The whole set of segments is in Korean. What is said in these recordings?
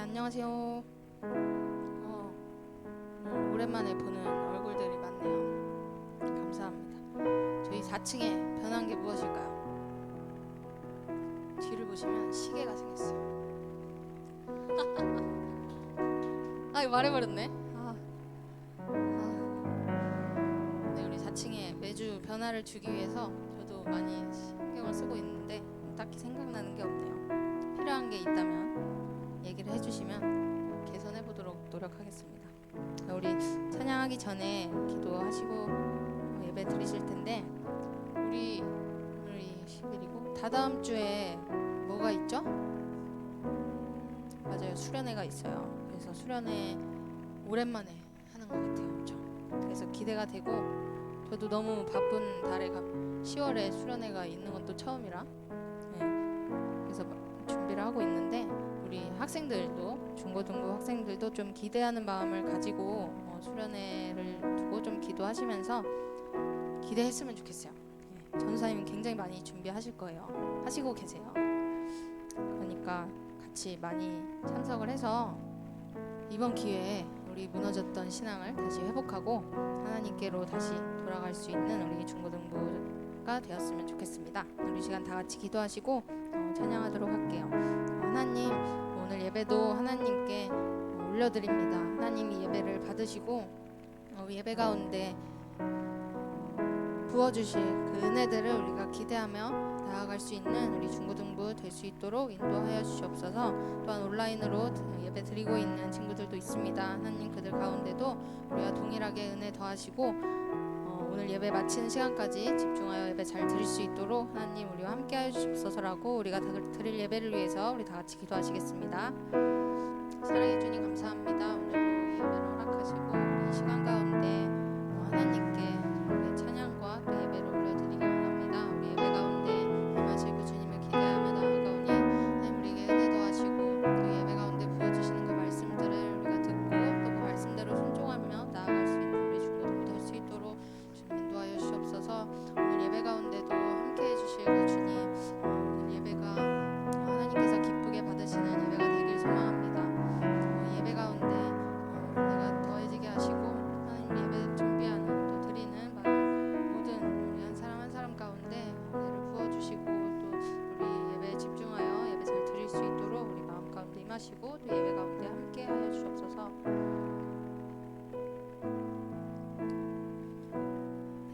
안녕하세요. 오랜만에 보는 얼굴들이 많네요. 감사합니다. 저희 4층에 변한 게 무엇일까요? 뒤를 보시면 시계가 생겼어요. 이거 말해버렸네. 네, 우리 4층에 매주 변화를 주기 위해서 저도 많이 신경을 쓰고 있는데 딱히 생각나는 게 없네요. 필요한 게 있다면 얘기를 해주시면 개선해보도록 노력하겠습니다. 우리 찬양하기 전에 기도하시고 예배 드리실 텐데 우리 오늘이 10일이고 다다음 주에 뭐가 있죠? 맞아요, 수련회가 있어요. 그래서 수련회 오랜만에 하는 것 같아요. 엄청. 그래서 기대가 되고 저도 너무 바쁜 달에 10월에 수련회가 있는 건 또 처음이라 그래서 준비를 하고 있는데 우리 학생들도 중고등부 학생들도 좀 기대하는 마음을 가지고 수련회를 두고 좀 기도하시면서 기대했으면 좋겠어요. 전사님이 굉장히 많이 준비하실 거예요. 하시고 계세요. 그러니까 같이 많이 참석을 해서 이번 기회에 우리 무너졌던 신앙을 다시 회복하고 하나님께로 다시 돌아갈 수 있는 우리 중고등부가 되었으면 좋겠습니다. 우리 시간 다 같이 기도하시고 찬양하도록 할게요. 하나님, 오늘 예배도 하나님께 올려드립니다. 하나님이 예배를 받으시고 예배 가운데 부어주실 그 은혜들을 우리가 기대하며 나아갈 수 있는 우리 중고등부 될 수 있도록 인도하여 주시옵소서. 또한 온라인으로 예배 드리고 있는 친구들도 있습니다. 하나님, 그들 가운데도 우리가 동일하게 은혜 더하시고 오늘 예배 마치는 시간까지 집중하여 예배 잘 드릴 수 있도록 하나님 우리와 함께하여 주시옵소서라고 우리가 드릴 예배를 위해서 우리 다 같이 기도하시겠습니다. 사랑해 주님 감사합니다. 오늘도 예배를 허락하시고 이 시간 가운데 하나님께 우리의 찬양과 또 예배를 올려드리기 원합니다. 우리 예배 가운데 임하실 그 주님을 기대하며 나아가오니 하나님 우리에게 은혜 더하시고 그 예배 가운데 부어주시는 그 말씀들을 우리가 듣고 또 그 말씀대로 순종하며 나아갈 수 있는 우리 중고등부 될 수 있도록 주님 인도하여 주시옵소서. 오늘 예배 가운데도 함께해 주실 그 주님, 오늘 예배가 하나님께서 기쁘게 받으시는 예배가 되길 소망합니다. 예배 가운데 내가 더해지게 하시고 하나님 예배 준비하는 또 드리는 모든 우리 한 사람 한 사람 가운데 은혜를 부어주시고 또 우리 예배에 집중하여 예배 잘 드릴 수 있도록 우리 마음 가운데 임하시고 또 예배 가운데 함께하여 주옵소서.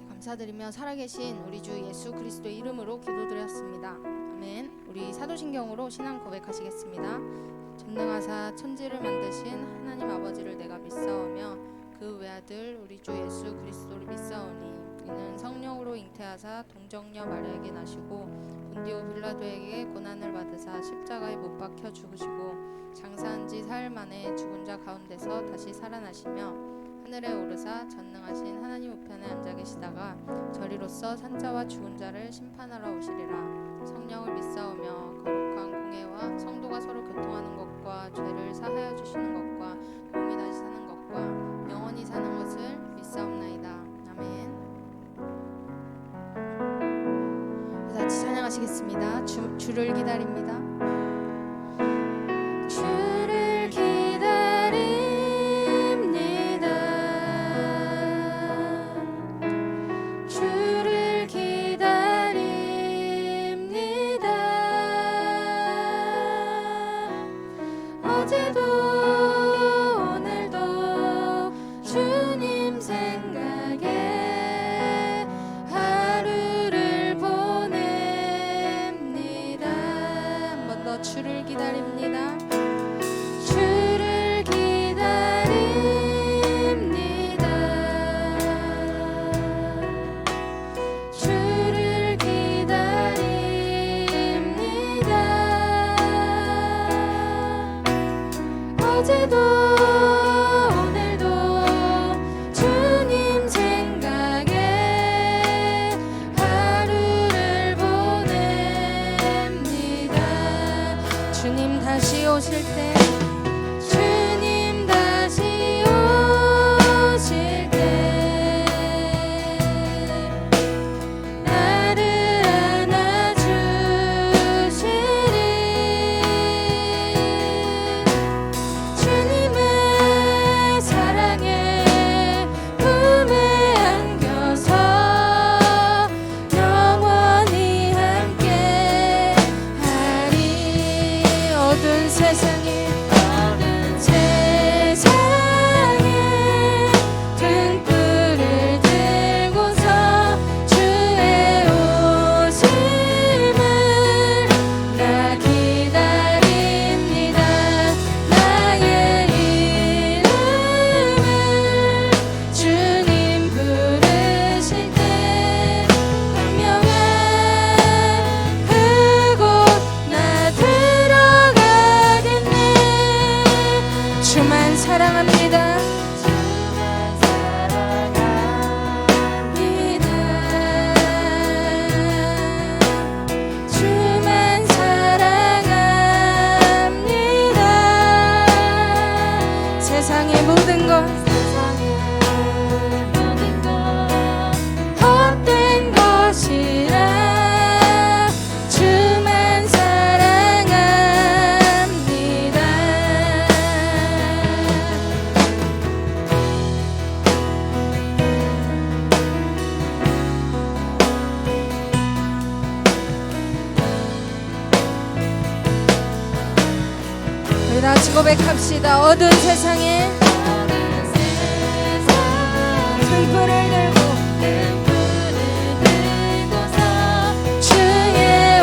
감사드리며 살아계신 우리 주 예수 그리스도의 이름으로 기도드렸습니다. 아멘. 우리 사도신경으로 신앙 고백하시겠습니다. 전능하사 천지를 만드신 하나님 아버지를 내가 믿사오며 그 외아들 우리 주 예수 그리스도를 믿사오니 이는 성령으로 잉태하사 동정녀 마리아에게 나시고 본디오 빌라도에게 고난을 받으사 십자가에 못 박혀 죽으시고 장사한 지 사흘 만에 죽은 자 가운데서 다시 살아나시며 하늘에 오르사 전능하신 하나님 우편에 앉아 계시다가 저리로서 산자와 죽은 자를 심판하러 오시리라. 성령을 믿사오며 거룩한 공회와 성도가 서로 교통하는 것과 죄를 사하여 주시는 것과 몸이 다시 사는 것과 영원히 사는 것을 믿사옵나이다. 아멘. 같이 찬양하시겠습니다. 주를 기다립니다. 주를 기다립니다. 주를 기다립니다. 어제도 오늘도 주님 생각에 하루를 보냅니다. 한 번 더 주를 기다립니다. 주를 기다립니다. 주를 기다립니다. 어제도 오늘도 주님 생각에 하루를 보냅니다. 주님 다시 오실 때 주님 다시 오실 때 나를 안아주시리. 어두운 세상에 등불을 들고서 주의 오심을 나 기다립니다. 나의 이름을 주님 부르실 때 광명한 그곳 나 들어가겠네. 주만 사랑합니다. 주만 사랑합니다. 세상의 모든 것 헛된 것이라 주만 사랑합니다. 우리 다 같이 고백합시다. 어두운 세상에 등불을 들고서 주의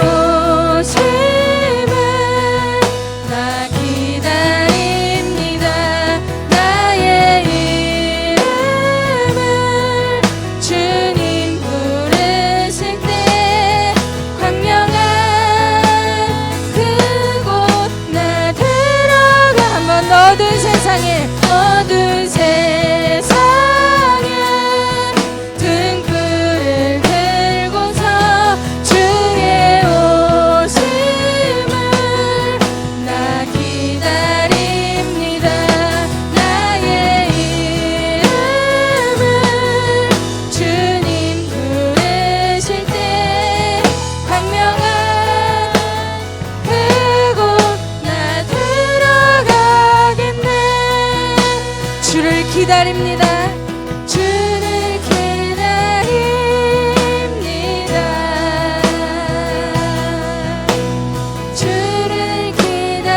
오심을 나 기다립니다. 나의 이름을 주님 부르실 때 광명한 그곳 나 들어가. 한번 어두운 세상에 등불을 들고서 주의 오심을 나 기다립니다. 나의 이름을 주님 부르실 때 광명한 그곳 나 들어가겠네. 주를 기다립니다. 주를 기다립니다. 주를 기다립니다.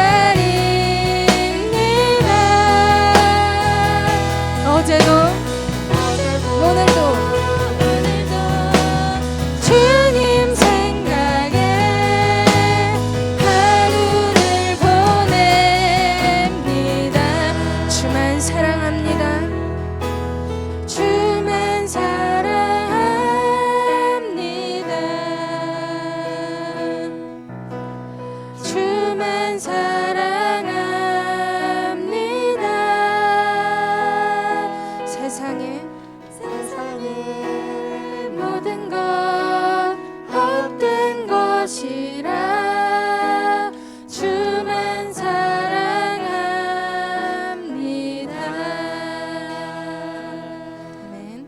어제도 오늘도 주님 생각에 하루를 보냅니다. 주만 사랑합니다. 주만 사랑합니다. 주만 사랑합니다. 세상에 모든 것 헛된 것이라 주만 사랑합니다. 아멘.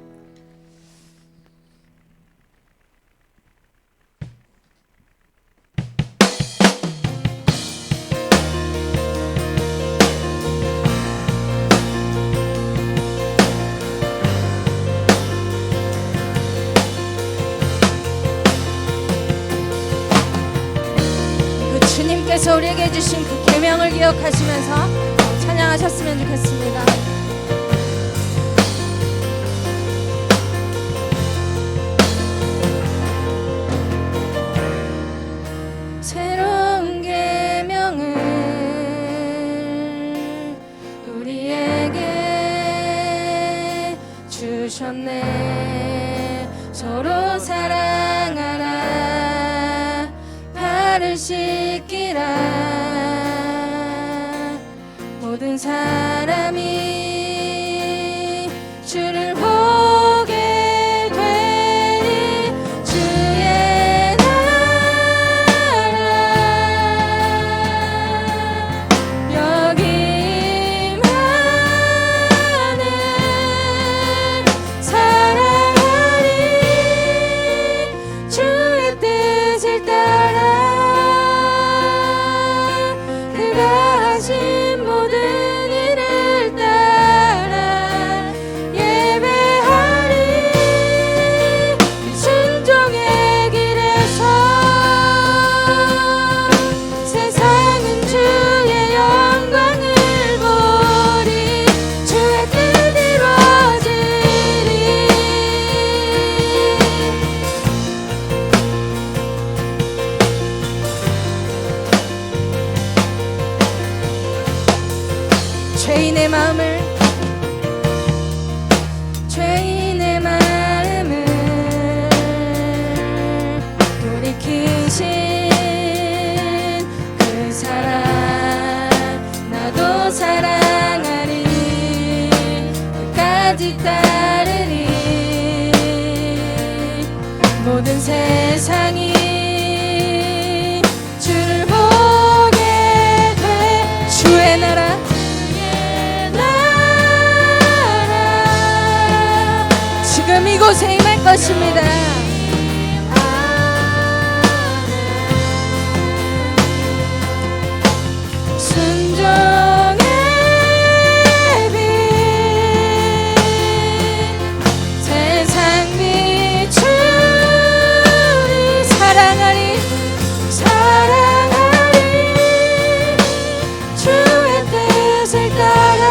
그 주님께서 우리에게 해주신 그 계명을 기억하시면서 찬양하셨으면 좋겠습니다. 새로운 계명을 우리에게 주셨네. 서로 사랑하라. 발을 씻기라. 모든 사람이 주를 보게 되니 주의 나라 여기 임하네. 사랑하리. 주의 뜻을 따라 그가 하신 모든 일을 따라 예배하리. 순종의 길에서 세상은 주 죄인의 마음을 돌이키신 그 사랑 나도 사랑하리 끝까지 따르리 모든 세상이 주를 보게 돼 주의 나라 지금 이곳에 임할 것입니다. 순종의 빛 세상 비추리 사랑하리 주의 뜻을 따라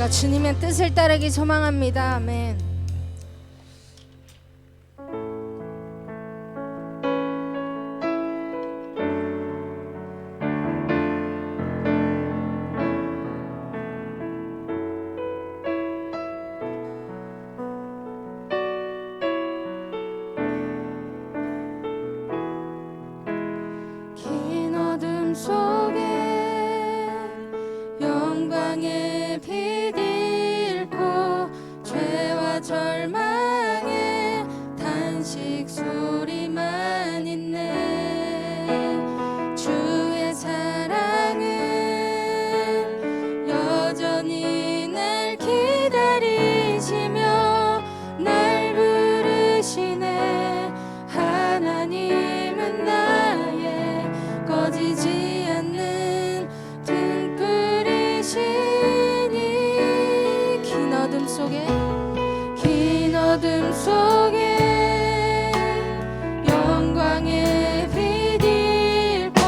주님의 뜻을 따르기 소망합니다. 아멘. 긴 어둠 속에 영광의 빛 죄와 절망의 단식 소리만 있네 주의 사랑은 여전히 날 기다리시며 날 부르시네 하나님은 나의 꺼지지 않는 등불이시니 긴 어둠 속에 영광의 빛 잃고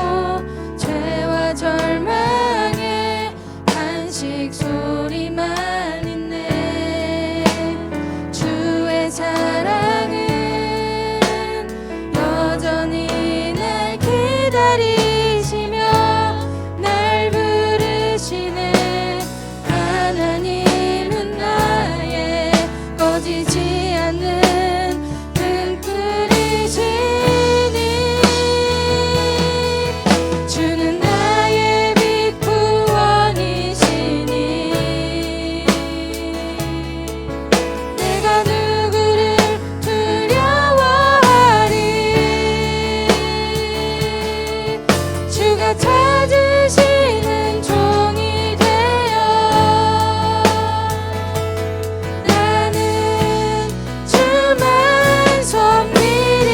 죄와 절망의 탄식 소리만 있네 주의 사랑은 여전히 날 기다리시며 날 부르시네 하나님은 나의 꺼지지 않는 등불이시니 주는 나의 빛 구원이시니 내가 누구를 두려워하리 주가 찾으시는 종이 되어 나는 주만 섬기리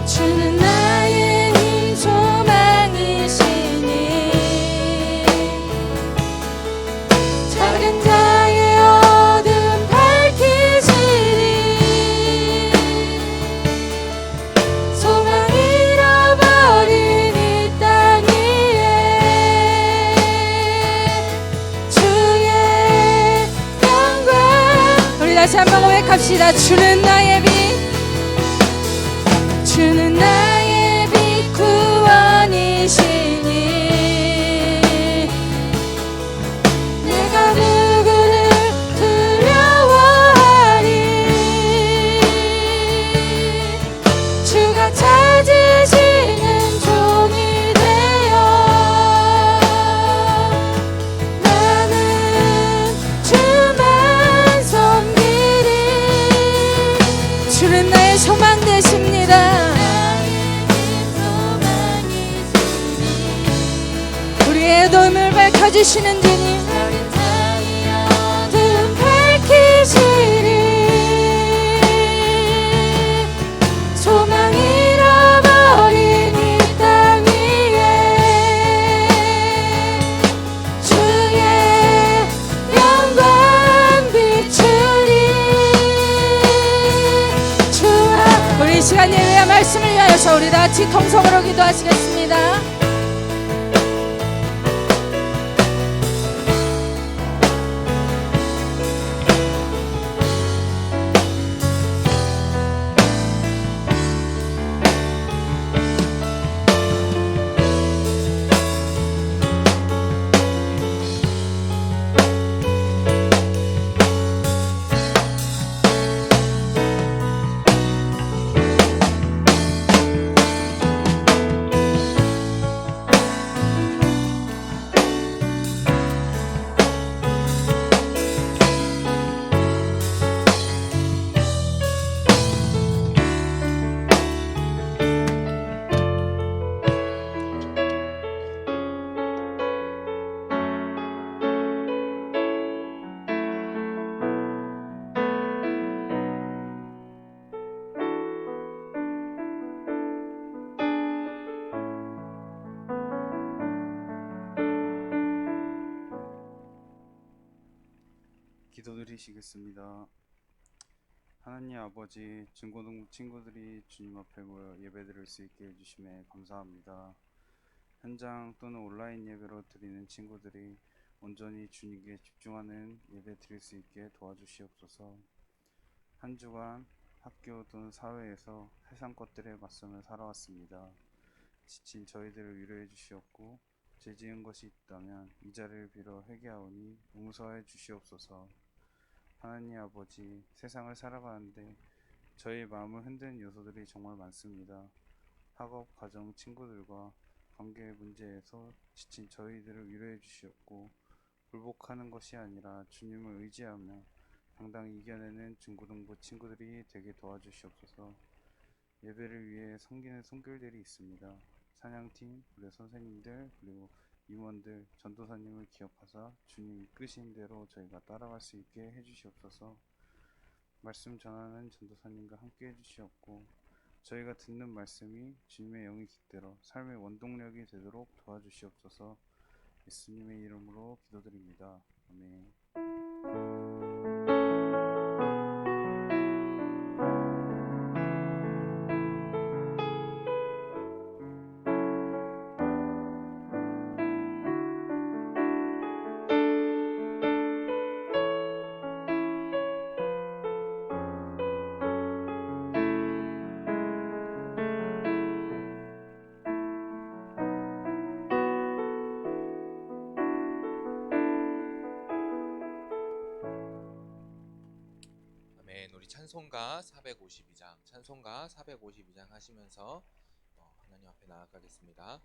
주는 나의 힘 소망이시니 작은 자의 어둠 밝히시리 소망 잃어버린 이 땅 위에 주의 영광 우리 다시 한번 고백합시다. 주는 나의 빛 주는 나의 빛 구원이시니 비춰주시는 주님, 어둠 밝히시리. 소망 잃어버린 이 땅 위에 주의 영광 비추리. 주와, 우리 시간 예배와 말씀을 위하여서 우리 다 같이 통성으로 기도하시겠습니다. 기도드리시겠습니다. 하나님 아버지, 중고등부 친구들이 주님 앞에 모여 예배드릴 수 있게 해주심에 감사합니다. 현장 또는 온라인 예배로 드리는 친구들이 온전히 주님께 집중하는 예배 드릴 수 있게 도와주시옵소서. 한 주간 학교 또는 사회에서 세상 것들에 맞서며 살아왔습니다. 지친 저희들을 위로해 주시옵고 죄 지은 것이 있다면 이 자리를 빌어 회개하오니 용서해 주시옵소서. 하나님 아버지, 세상을 살아가는데 저희 마음을 흔드는 요소들이 정말 많습니다. 학업, 가정, 친구들과 관계 문제에서 지친 저희들을 위로해 주시옵고 굴복하는 것이 아니라 주님을 의지하며 당당히 이겨내는 중고등부 친구들이 되게 도와주시옵소서. 예배를 위해 섬기는 손길들이 있습니다. 찬양팀, 우리 선생님들, 그리고 임원들, 전도사님을 기억하사 주님 이끄신 대로 저희가 따라갈 수 있게 해주시옵소서. 말씀 전하는 전도사님과 함께 해주시옵고 저희가 듣는 말씀이 주님의 영이 깃들어 삶의 원동력이 되도록 도와주시옵소서. 예수님의 이름으로 기도드립니다. 아멘. 우리 찬송가 452장 하시면서 하나님 앞에 나아가겠습니다.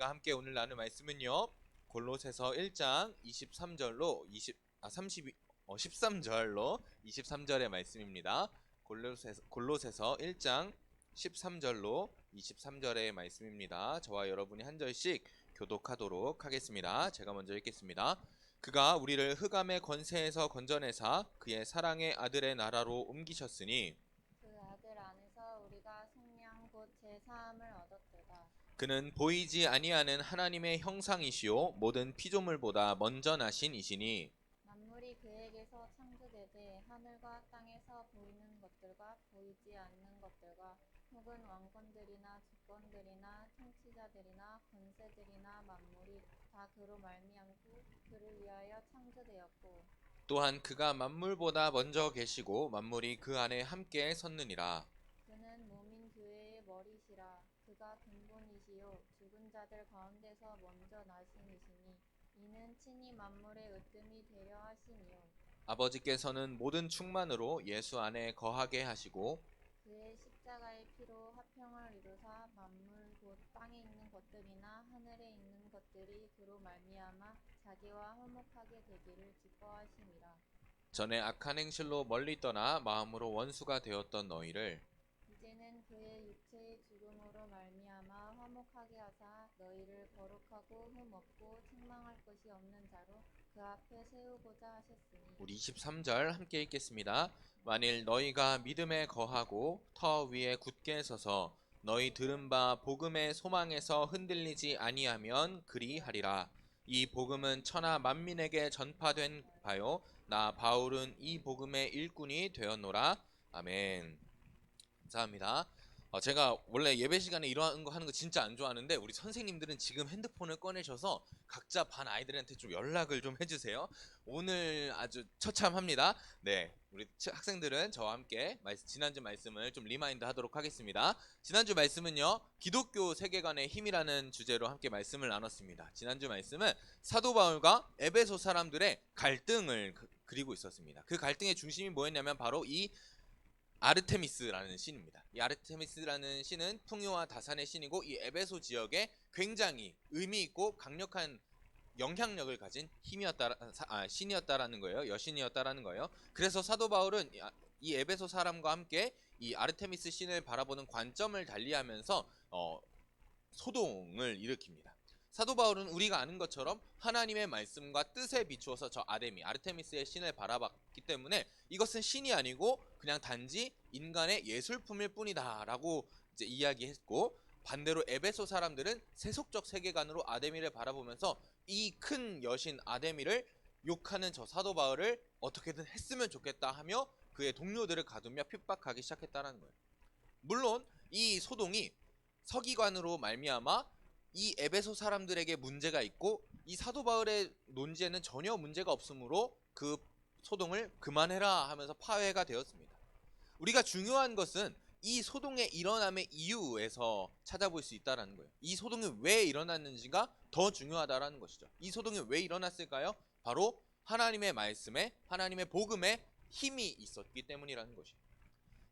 함께 오늘 나눌 말씀은요, 골로새서 1장 23절로 13절로 23절의 말씀입니다. 골로새서 1장 13절로 23절의 말씀입니다. 저와 여러분이 한 절씩 교독하도록 하겠습니다. 제가 먼저 읽겠습니다. 그가 우리를 흑암의 권세에서 건져내사 그의 사랑의 아들의 나라로 옮기셨으니 그 아들 안에서 우리가 생명 곧 제사함을 얻었도다. 그는 보이지 아니하는 하나님의 형상이시요 모든 피조물보다 먼저 나신 이시니 만물이 그에게서 창조되되 하늘과 땅에서 보이는 것들과 보이지 않는 것들과 혹은 왕권들이나 주권들이나 통치자들이나 권세들이나 만물이 다 그로 말미암고 그를 위하여 창조되었고 또한 그가 만물보다 먼저 계시고 만물이 그 안에 함께 섰느니라. 그는 몸인 교회의 머리시라. 그가 근본이시요 죽은 자들 가운데서 먼저 나시니시니 이는 친히 만물의 으뜸이 되려 하심이요 아버지께서는 모든 충만으로 예수 안에 거하게 하시고 그의 십자가의 피로 화평을 이루사 만물 곧 땅에 있는 것들이나 하늘에 있는 것들이 그로 말미암아 자기와 화목하게 되기를 기뻐하심이라. 전에 악한 행실로 멀리 떠나 마음으로 원수가 되었던 너희를 이제는 그의 육체의 죽음으로 말미암아 화목하게 하사 너희를 거룩하고 흠 없고 책망할 것이 없는 자로 그 앞에 세우고자 하셨으니. 우리 23절 함께 읽겠습니다. 만일 너희가 믿음에 거하고 터 위에 굳게 서서 너희 들은 바 복음의 소망에서 흔들리지 아니하면 그리하리라. 이 복음은 천하 만민에게 전파된 바요 나 바울은 이 복음의 일꾼이 되었노라. 아멘. 감사합니다. 제가 원래 예배 시간에 이런 거 하는 거 진짜 안 좋아하는데 우리 선생님들은 지금 핸드폰을 꺼내셔서 각자 반 아이들한테 좀 연락을 좀 해주세요. 오늘 아주 처참합니다. 네, 우리 학생들은 저와 함께 지난주 말씀을 좀 리마인드 하도록 하겠습니다. 지난주 말씀은요, 기독교 세계관의 힘이라는 주제로 함께 말씀을 나눴습니다. 지난주 말씀은 사도 바울과 에베소 사람들의 갈등을 그리고 있었습니다. 그 갈등의 중심이 뭐였냐면 바로 이 아르테미스라는 신입니다. 이 아르테미스라는 신은 풍요와 다산의 신이고 이 에베소 지역에 굉장히 의미 있고 강력한 영향력을 가진 신이었다라는 거예요. 여신이었다라는 거예요. 그래서 사도 바울은 이 에베소 사람과 함께 이 아르테미스 신을 바라보는 관점을 달리하면서 소동을 일으킵니다. 사도 바울은 우리가 아는 것처럼 하나님의 말씀과 뜻에 비추어서 저 아르테미스의 신을 바라봤기 때문에 이것은 신이 아니고 그냥 단지 인간의 예술품일 뿐이다 라고 이제 이야기했고, 반대로 에베소 사람들은 세속적 세계관으로 아데미를 바라보면서 이 큰 여신 아데미를 욕하는 저 사도 바울을 어떻게든 했으면 좋겠다 하며 그의 동료들을 가두며 핍박하기 시작했다는 거예요. 물론 이 소동이 서기관으로 말미암아 이 에베소 사람들에게 문제가 있고 이 사도 바울의 논지에는 전혀 문제가 없으므로 그 소동을 그만해라 하면서 파회가 되었습니다. 우리가 중요한 것은 이 소동의 일어남의 이유에서 찾아볼 수 있다는 거예요. 이 소동이 왜 일어났는지가 더 중요하다는 것이죠. 이 소동이 왜 일어났을까요? 바로 하나님의 말씀에, 하나님의 복음에 힘이 있었기 때문이라는 것이에요.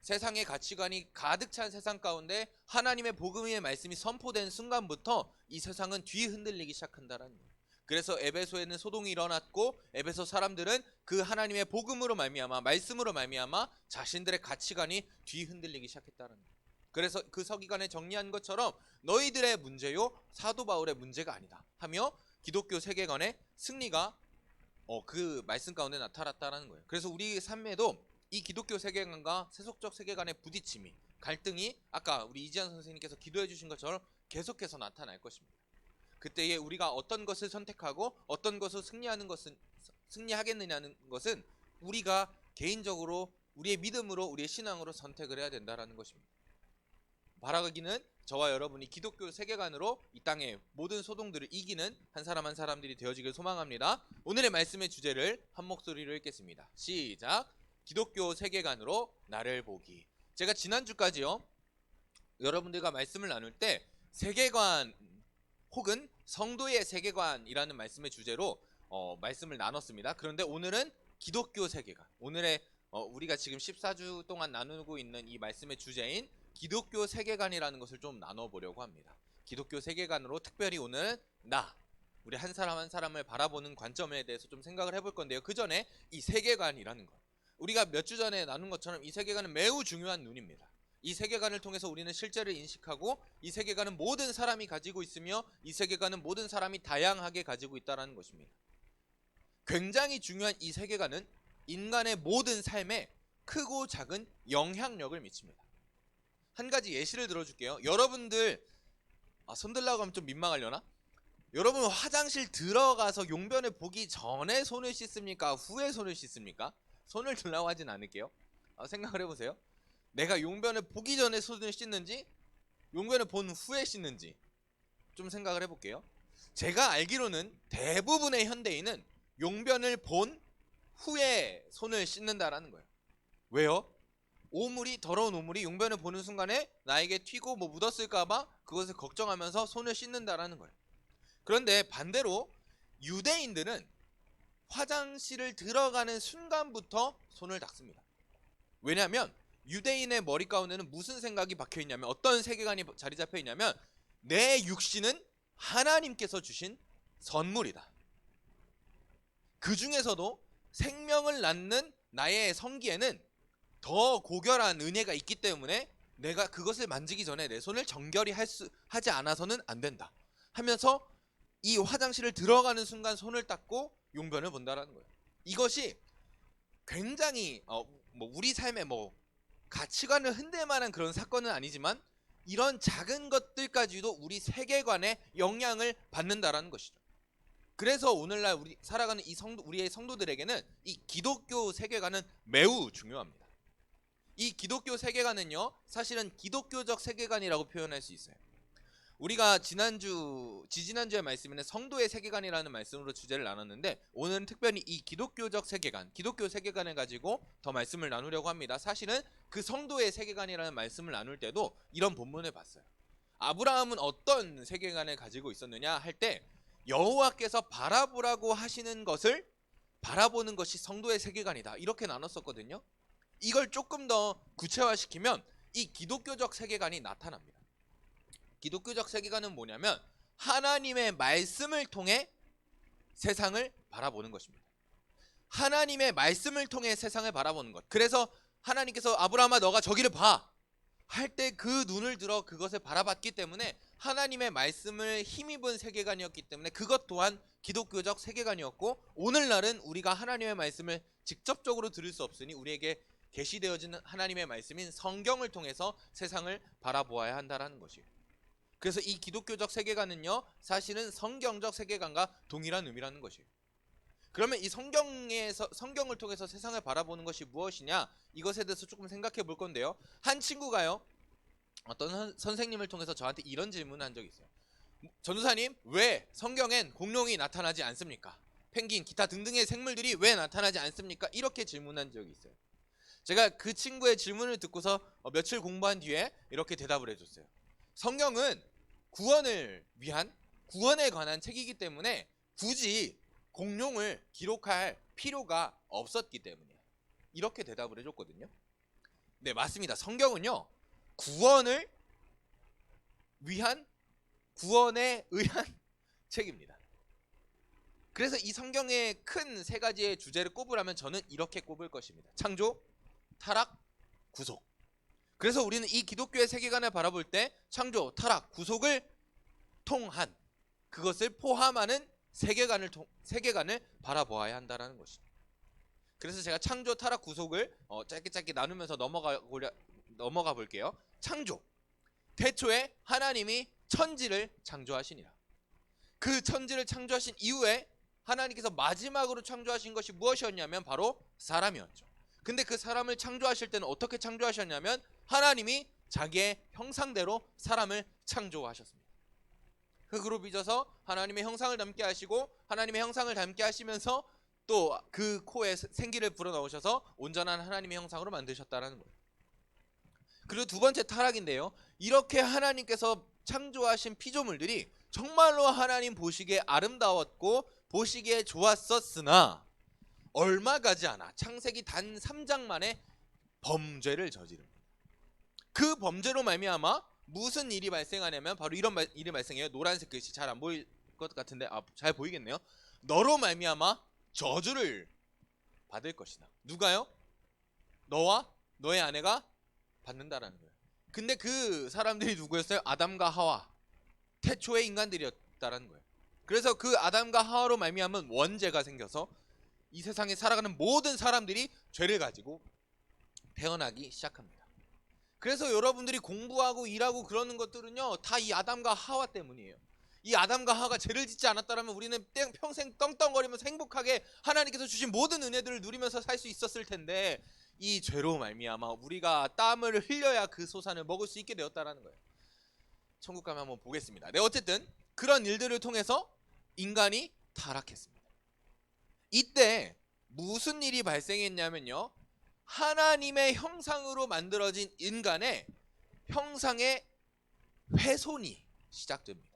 세상의 가치관이 가득 찬 세상 가운데 하나님의 복음의 말씀이 선포된 순간부터 이 세상은 뒤흔들리기 시작한다는 거예요. 그래서 에베소에는 소동이 일어났고 에베소 사람들은 그 하나님의 복음으로 말미암아, 말씀으로 말미암아 자신들의 가치관이 뒤흔들리기 시작했다는 거예요. 그래서 그 서기관에 정리한 것처럼 너희들의 문제요 사도 바울의 문제가 아니다 하며 기독교 세계관의 승리가 그 말씀 가운데 나타났다는 거예요. 그래서 우리 삶에도 이 기독교 세계관과 세속적 세계관의 부딪힘이, 갈등이 아까 우리 이지한 선생님께서 기도해 주신 것처럼 계속해서 나타날 것입니다. 그때에 우리가 어떤 것을 선택하고 어떤 것을 승리하겠느냐는 것은 우리가 개인적으로 우리의 믿음으로, 우리의 신앙으로 선택을 해야 된다는 것입니다. 바라기는 저와 여러분이 기독교 세계관으로 이 땅의 모든 소동들을 이기는 한 사람 한 사람들이 되어지길 소망합니다. 오늘의 말씀의 주제를 한 목소리로 읽겠습니다. 시작! 기독교 세계관으로 나를 보기. 제가 지난주까지요 여러분들과 말씀을 나눌 때 세계관 혹은 성도의 세계관이라는 말씀의 주제로 말씀을 나눴습니다. 그런데 오늘은 기독교 세계관, 오늘의 우리가 지금 14주 동안 나누고 있는 이 말씀의 주제인 기독교 세계관이라는 것을 좀 나눠보려고 합니다. 기독교 세계관으로 특별히 오늘 우리 한 사람 한 사람을 바라보는 관점에 대해서 좀 생각을 해볼 건데요. 그 전에 이 세계관이라는 것, 우리가 몇 주 전에 나눈 것처럼 이 세계관은 매우 중요한 눈입니다. 이 세계관을 통해서 우리는 실제를 인식하고 이 세계관은 모든 사람이 가지고 있으며 이 세계관은 모든 사람이 다양하게 가지고 있다는 것입니다. 굉장히 중요한 이 세계관은 인간의 모든 삶에 크고 작은 영향력을 미칩니다. 한 가지 예시를 들어줄게요. 여러분들 손 들라고 하면 좀 민망하려나? 여러분 화장실 들어가서 용변을 보기 전에 손을 씻습니까? 후에 손을 씻습니까? 손을 들라고 하진 않을게요. 생각을 해보세요. 내가 용변을 보기 전에 손을 씻는지 용변을 본 후에 씻는지 좀 생각을 해볼게요. 제가 알기로는 대부분의 현대인은 용변을 본 후에 손을 씻는다라는 거예요. 왜요? 더러운 오물이 용변을 보는 순간에 나에게 튀고 뭐 묻었을까봐 그것을 걱정하면서 손을 씻는다라는 거예요. 그런데 반대로 유대인들은 화장실을 들어가는 순간부터 손을 닦습니다. 왜냐하면 유대인의 머리 가운데는 무슨 생각이 박혀 있냐면, 어떤 세계관이 자리 잡혀 있냐면, 내 육신은 하나님께서 주신 선물이다. 그 중에서도 생명을 낳는 나의 성기에는 더 고결한 은혜가 있기 때문에 내가 그것을 만지기 전에 내 손을 정결히 하지 않아서는 안 된다 하면서 이 화장실을 들어가는 순간 손을 닦고 용변을 본다라는 거예요. 이것이 굉장히 우리 삶의 가치관을 흔들 만한 그런 사건은 아니지만 이런 작은 것들까지도 우리 세계관에 영향을 받는다라는 것이죠. 그래서 오늘날 우리 살아가는 우리의 성도들에게는 이 기독교 세계관은 매우 중요합니다. 이 기독교 세계관은요, 사실은 기독교적 세계관이라고 표현할 수 있어요. 우리가 지지난주의 말씀에는 성도의 세계관이라는 말씀으로 주제를 나눴는데, 오늘은 특별히 이 기독교적 세계관, 기독교 세계관을 가지고 더 말씀을 나누려고 합니다. 사실은 그 성도의 세계관이라는 말씀을 나눌 때도 이런 본문을 봤어요. 아브라함은 어떤 세계관을 가지고 있었느냐 할 때, 여호와께서 바라보라고 하시는 것을 바라보는 것이 성도의 세계관이다, 이렇게 나눴었거든요. 이걸 조금 더 구체화시키면 이 기독교적 세계관이 나타납니다. 기독교적 세계관은 뭐냐면 하나님의 말씀을 통해 세상을 바라보는 것입니다. 하나님의 말씀을 통해 세상을 바라보는 것. 그래서 하나님께서 아브라함아 너가 저기를 봐 할 때 그 눈을 들어 그것을 바라봤기 때문에 하나님의 말씀을 힘입은 세계관이었기 때문에 그것 또한 기독교적 세계관이었고, 오늘날은 우리가 하나님의 말씀을 직접적으로 들을 수 없으니 우리에게 계시되어진 하나님의 말씀인 성경을 통해서 세상을 바라보아야 한다는 것이에요. 그래서 이 기독교적 세계관은요, 사실은 성경적 세계관과 동일한 의미라는 것이에요. 그러면 이 성경을 통해서 세상을 바라보는 것이 무엇이냐, 이것에 대해서 조금 생각해 볼 건데요. 한 친구가요, 어떤 선생님을 통해서 저한테 이런 질문을 한 적이 있어요. 전도사님, 왜 성경엔 공룡이 나타나지 않습니까? 펭귄, 기타 등등의 생물들이 왜 나타나지 않습니까? 이렇게 질문한 적이 있어요. 제가 그 친구의 질문을 듣고서 며칠 공부한 뒤에 이렇게 대답을 해줬어요. 성경은 구원을 위한, 구원에 관한 책이기 때문에 굳이 공룡을 기록할 필요가 없었기 때문이에요. 이렇게 대답을 해줬거든요. 네, 맞습니다. 성경은요, 구원을 위한, 구원에 의한 책입니다. 그래서 이 성경의 큰 세 가지의 주제를 꼽으라면 저는 이렇게 꼽을 것입니다. 창조, 타락, 구속. 그래서 우리는 이 기독교의 세계관을 바라볼 때 창조, 타락, 구속을 통한, 그것을 포함하는 세계관을 바라보아야 한다는 것이죠. 그래서 제가 창조, 타락, 구속을 짧게 나누면서 넘어가 볼게요. 창조, 태초에 하나님이 천지를 창조하시니라. 그 천지를 창조하신 이후에 하나님께서 마지막으로 창조하신 것이 무엇이었냐면 바로 사람이었죠. 근데 그 사람을 창조하실 때는 어떻게 창조하셨냐면 하나님이 자기의 형상대로 사람을 창조하셨습니다. 흙으로 빚어서 하나님의 형상을 닮게 하시고, 하나님의 형상을 닮게 하시면서 또 그 코에 생기를 불어넣으셔서 온전한 하나님의 형상으로 만드셨다는 거예요. 그리고 두 번째 타락인데요, 이렇게 하나님께서 창조하신 피조물들이 정말로 하나님 보시기에 아름다웠고 보시기에 좋았었으나 얼마 가지 않아 창세기 단 3장 만에 범죄를 저지릅니다. 그 범죄로 말미암아 무슨 일이 발생하냐면 바로 이런 일이 발생해요. 노란색 글씨 잘 안 보일 것 같은데 잘 보이겠네요. 너로 말미암아 저주를 받을 것이다. 누가요? 너와 너의 아내가 받는다라는 거예요. 근데 그 사람들이 누구였어요? 아담과 하와, 태초의 인간들이었다라는 거예요. 그래서 그 아담과 하와로 말미암은 원죄가 생겨서 이 세상에 살아가는 모든 사람들이 죄를 가지고 태어나기 시작합니다. 그래서 여러분들이 공부하고 일하고 그러는 것들은요, 다 이 아담과 하와 때문이에요. 이 아담과 하와가 죄를 짓지 않았다면 우리는 평생 떵떵거리면서 행복하게 하나님께서 주신 모든 은혜들을 누리면서 살 수 있었을 텐데, 이 죄로 말미암아 우리가 땀을 흘려야 그 소산을 먹을 수 있게 되었다라는 거예요. 천국 가면 한번 보겠습니다. 네, 어쨌든 그런 일들을 통해서 인간이 타락했습니다. 이때 무슨 일이 발생했냐면요, 하나님의 형상으로 만들어진 인간의 형상의 훼손이 시작됩니다.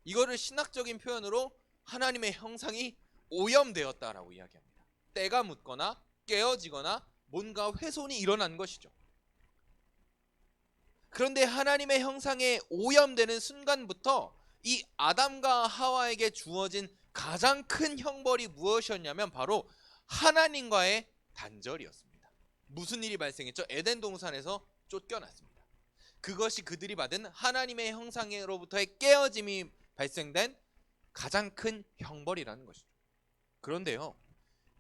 이거를 신학적인 표현으로 하나님의 형상이 오염되었다라고 이야기합니다. 때가 묻거나 깨어지거나 뭔가 훼손이 일어난 것이죠. 그런데 하나님의 형상에 오염되는 순간부터 이 아담과 하와에게 주어진 가장 큰 형벌이 무엇이었냐면 바로 하나님과의 단절이었습니다. 무슨 일이 발생했죠? 에덴 동산에서 쫓겨났습니다. 그것이 그들이 받은 하나님의 형상으로부터의 깨어짐이 발생된 가장 큰 형벌이라는 것이죠. 그런데요,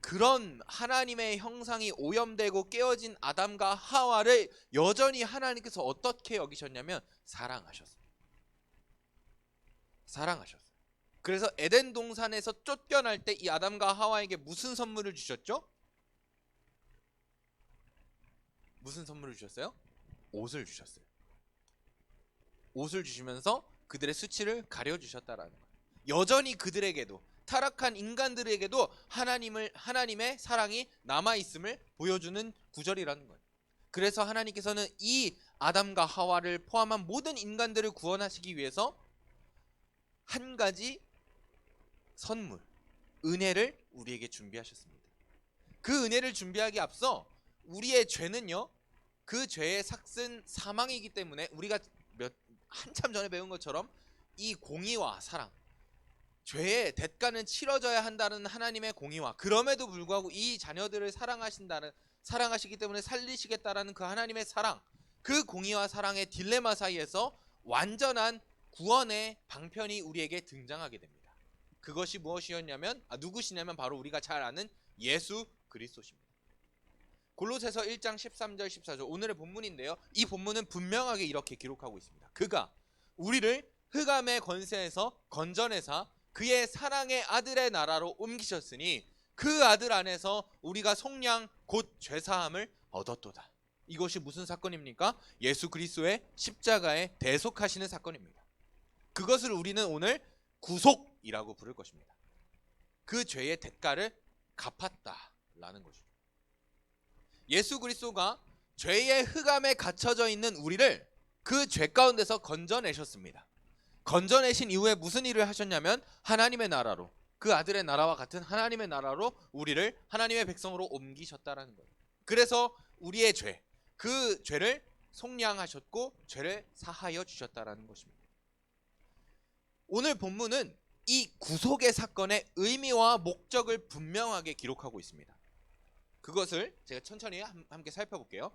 그런 하나님의 형상이 오염되고 깨어진 아담과 하와를 여전히 하나님께서 어떻게 여기셨냐면 사랑하셨어요. 사랑하셨어요. 그래서 에덴 동산에서 쫓겨날 때 이 아담과 하와에게 무슨 선물을 주셨죠? 무슨 선물을 주셨어요? 옷을 주셨어요. 옷을 주시면서 그들의 수치를 가려주셨다라는 거예요. 여전히 그들에게도, 타락한 인간들에게도 하나님의 사랑이 남아있음을 보여주는 구절이라는 거예요. 그래서 하나님께서는 이 아담과 하와를 포함한 모든 인간들을 구원하시기 위해서 한 가지 선물, 은혜를 우리에게 준비하셨습니다. 그 은혜를 준비하기 앞서 우리의 죄는요, 그 죄의 삭은 사망이기 때문에 우리가 한참 전에 배운 것처럼 이 공의와 사랑, 죄의 대가는 치러져야 한다는 하나님의 공의와, 그럼에도 불구하고 이 자녀들을 사랑하시기 때문에 살리시겠다라는 그 하나님의 사랑, 그 공의와 사랑의 딜레마 사이에서 완전한 구원의 방편이 우리에게 등장하게 됩니다. 그것이 무엇이었냐면 누구시냐면 바로 우리가 잘 아는 예수 그리스도십니다. 골로새서 1장 13절 14절 오늘의 본문인데요, 이 본문은 분명하게 이렇게 기록하고 있습니다. 그가 우리를 흑암의 권세에서 건져내사 그의 사랑의 아들의 나라로 옮기셨으니 그 아들 안에서 우리가 속량 곧 죄사함을 얻었도다. 이것이 무슨 사건입니까? 예수 그리스도의 십자가에 대속하시는 사건입니다. 그것을 우리는 오늘 구속이라고 부를 것입니다. 그 죄의 대가를 갚았다라는 것이죠. 예수 그리스도가 죄의 흑암에 갇혀져 있는 우리를 그 죄 가운데서 건져내셨습니다. 건져내신 이후에 무슨 일을 하셨냐면 하나님의 나라로, 그 아들의 나라와 같은 하나님의 나라로 우리를 하나님의 백성으로 옮기셨다라는 거예요. 그래서 우리의 죄, 그 죄를 속량하셨고 죄를 사하여 주셨다라는 것입니다. 오늘 본문은 이 구속의 사건의 의미와 목적을 분명하게 기록하고 있습니다. 그것을 제가 천천히 함께 살펴볼게요.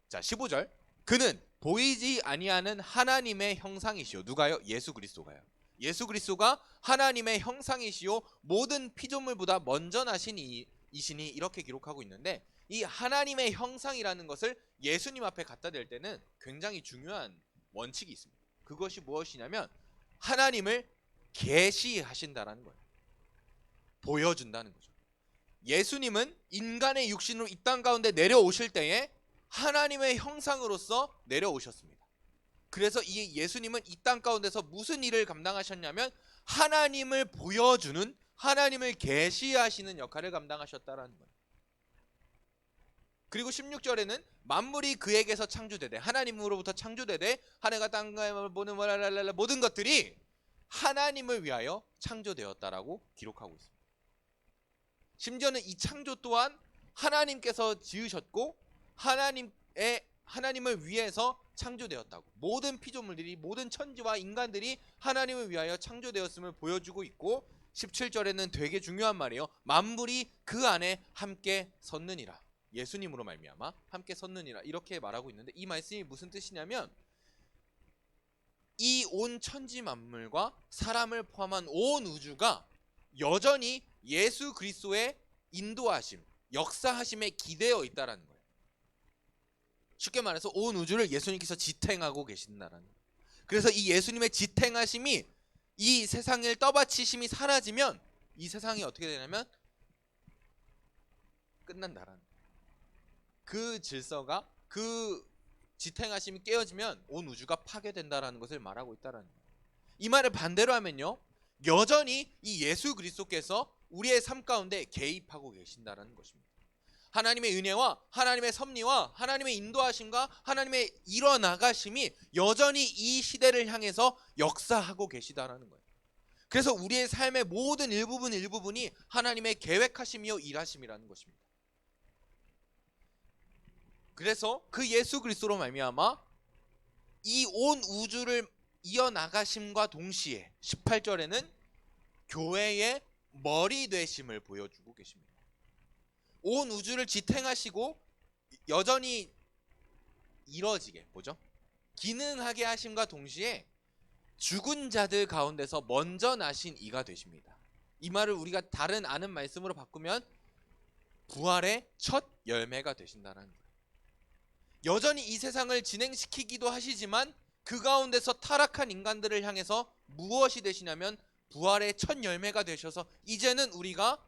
자, 15절. 그는 보이지 아니하는 하나님의 형상이시오. 누가요? 예수 그리스도가요. 예수 그리스도가 하나님의 형상이시오, 모든 피조물보다 먼저 나신 이시니, 이렇게 기록하고 있는데, 이 하나님의 형상이라는 것을 예수님 앞에 갖다 댈 때는 굉장히 중요한 원칙이 있습니다. 그것이 무엇이냐면 하나님을 계시하신다라는 거예요. 보여준다는 거죠. 예수님은 인간의 육신으로 이 땅 가운데 내려오실 때에 하나님의 형상으로서 내려오셨습니다. 그래서 이 예수님은 이 땅 가운데서 무슨 일을 감당하셨냐면 하나님을 보여주는, 하나님을 계시하시는 역할을 감당하셨다라는 거예요. 그리고 16절에는 만물이 그에게서 창조되되, 하나님으로부터 창조되되 하늘과 땅과 보는 모든 것들이 하나님을 위하여 창조되었다라고 기록하고 있습니다. 심지어는 이 창조 또한 하나님께서 지으셨고 하나님을 위해서 창조되었다고. 모든 피조물들이, 모든 천지와 인간들이 하나님을 위하여 창조되었음을 보여주고 있고, 17절에는 되게 중요한 말이에요. 만물이 그 안에 함께 섰느니라. 예수님으로 말미암아 함께 섰느니라, 이렇게 말하고 있는데, 이 말씀이 무슨 뜻이냐면 이 온 천지 만물과 사람을 포함한 온 우주가 여전히 예수 그리스도의 인도하심, 역사하심에 기대어 있다라는 거예요. 쉽게 말해서 온 우주를 예수님께서 지탱하고 계신다라는 거예요. 그래서 이 예수님의 지탱하심이, 이 세상을 떠받치심이 사라지면 이 세상이 어떻게 되냐면 끝난다라는 거예요. 그 질서가, 그 지탱하심이 깨어지면 온 우주가 파괴된다라는 것을 말하고 있다라는 거예요. 이 말을 반대로 하면요, 여전히 이 예수 그리스도께서 우리의 삶 가운데 개입하고 계신다라는 것입니다. 하나님의 은혜와 하나님의 섭리와 하나님의 인도하심과 하나님의 일어나가심이 여전히 이 시대를 향해서 역사하고 계시다라는 거예요. 그래서 우리의 삶의 모든 일부분이 하나님의 계획하심이요 일하심이라는 것입니다. 그래서 그 예수 그리스도로 말미암아 이 온 우주를 이어나가심과 동시에 18절에는 교회의 머리 되심을 보여주고 계십니다. 온 우주를 지탱하시고 여전히 이뤄지게, 기능하게 하심과 동시에 죽은 자들 가운데서 먼저 나신 이가 되십니다. 이 말을 우리가 다른 아는 말씀으로 바꾸면 부활의 첫 열매가 되신다는 거예요. 여전히 이 세상을 진행시키기도 하시지만 그 가운데서 타락한 인간들을 향해서 무엇이 되시냐면 부활의 첫 열매가 되셔서 이제는 우리가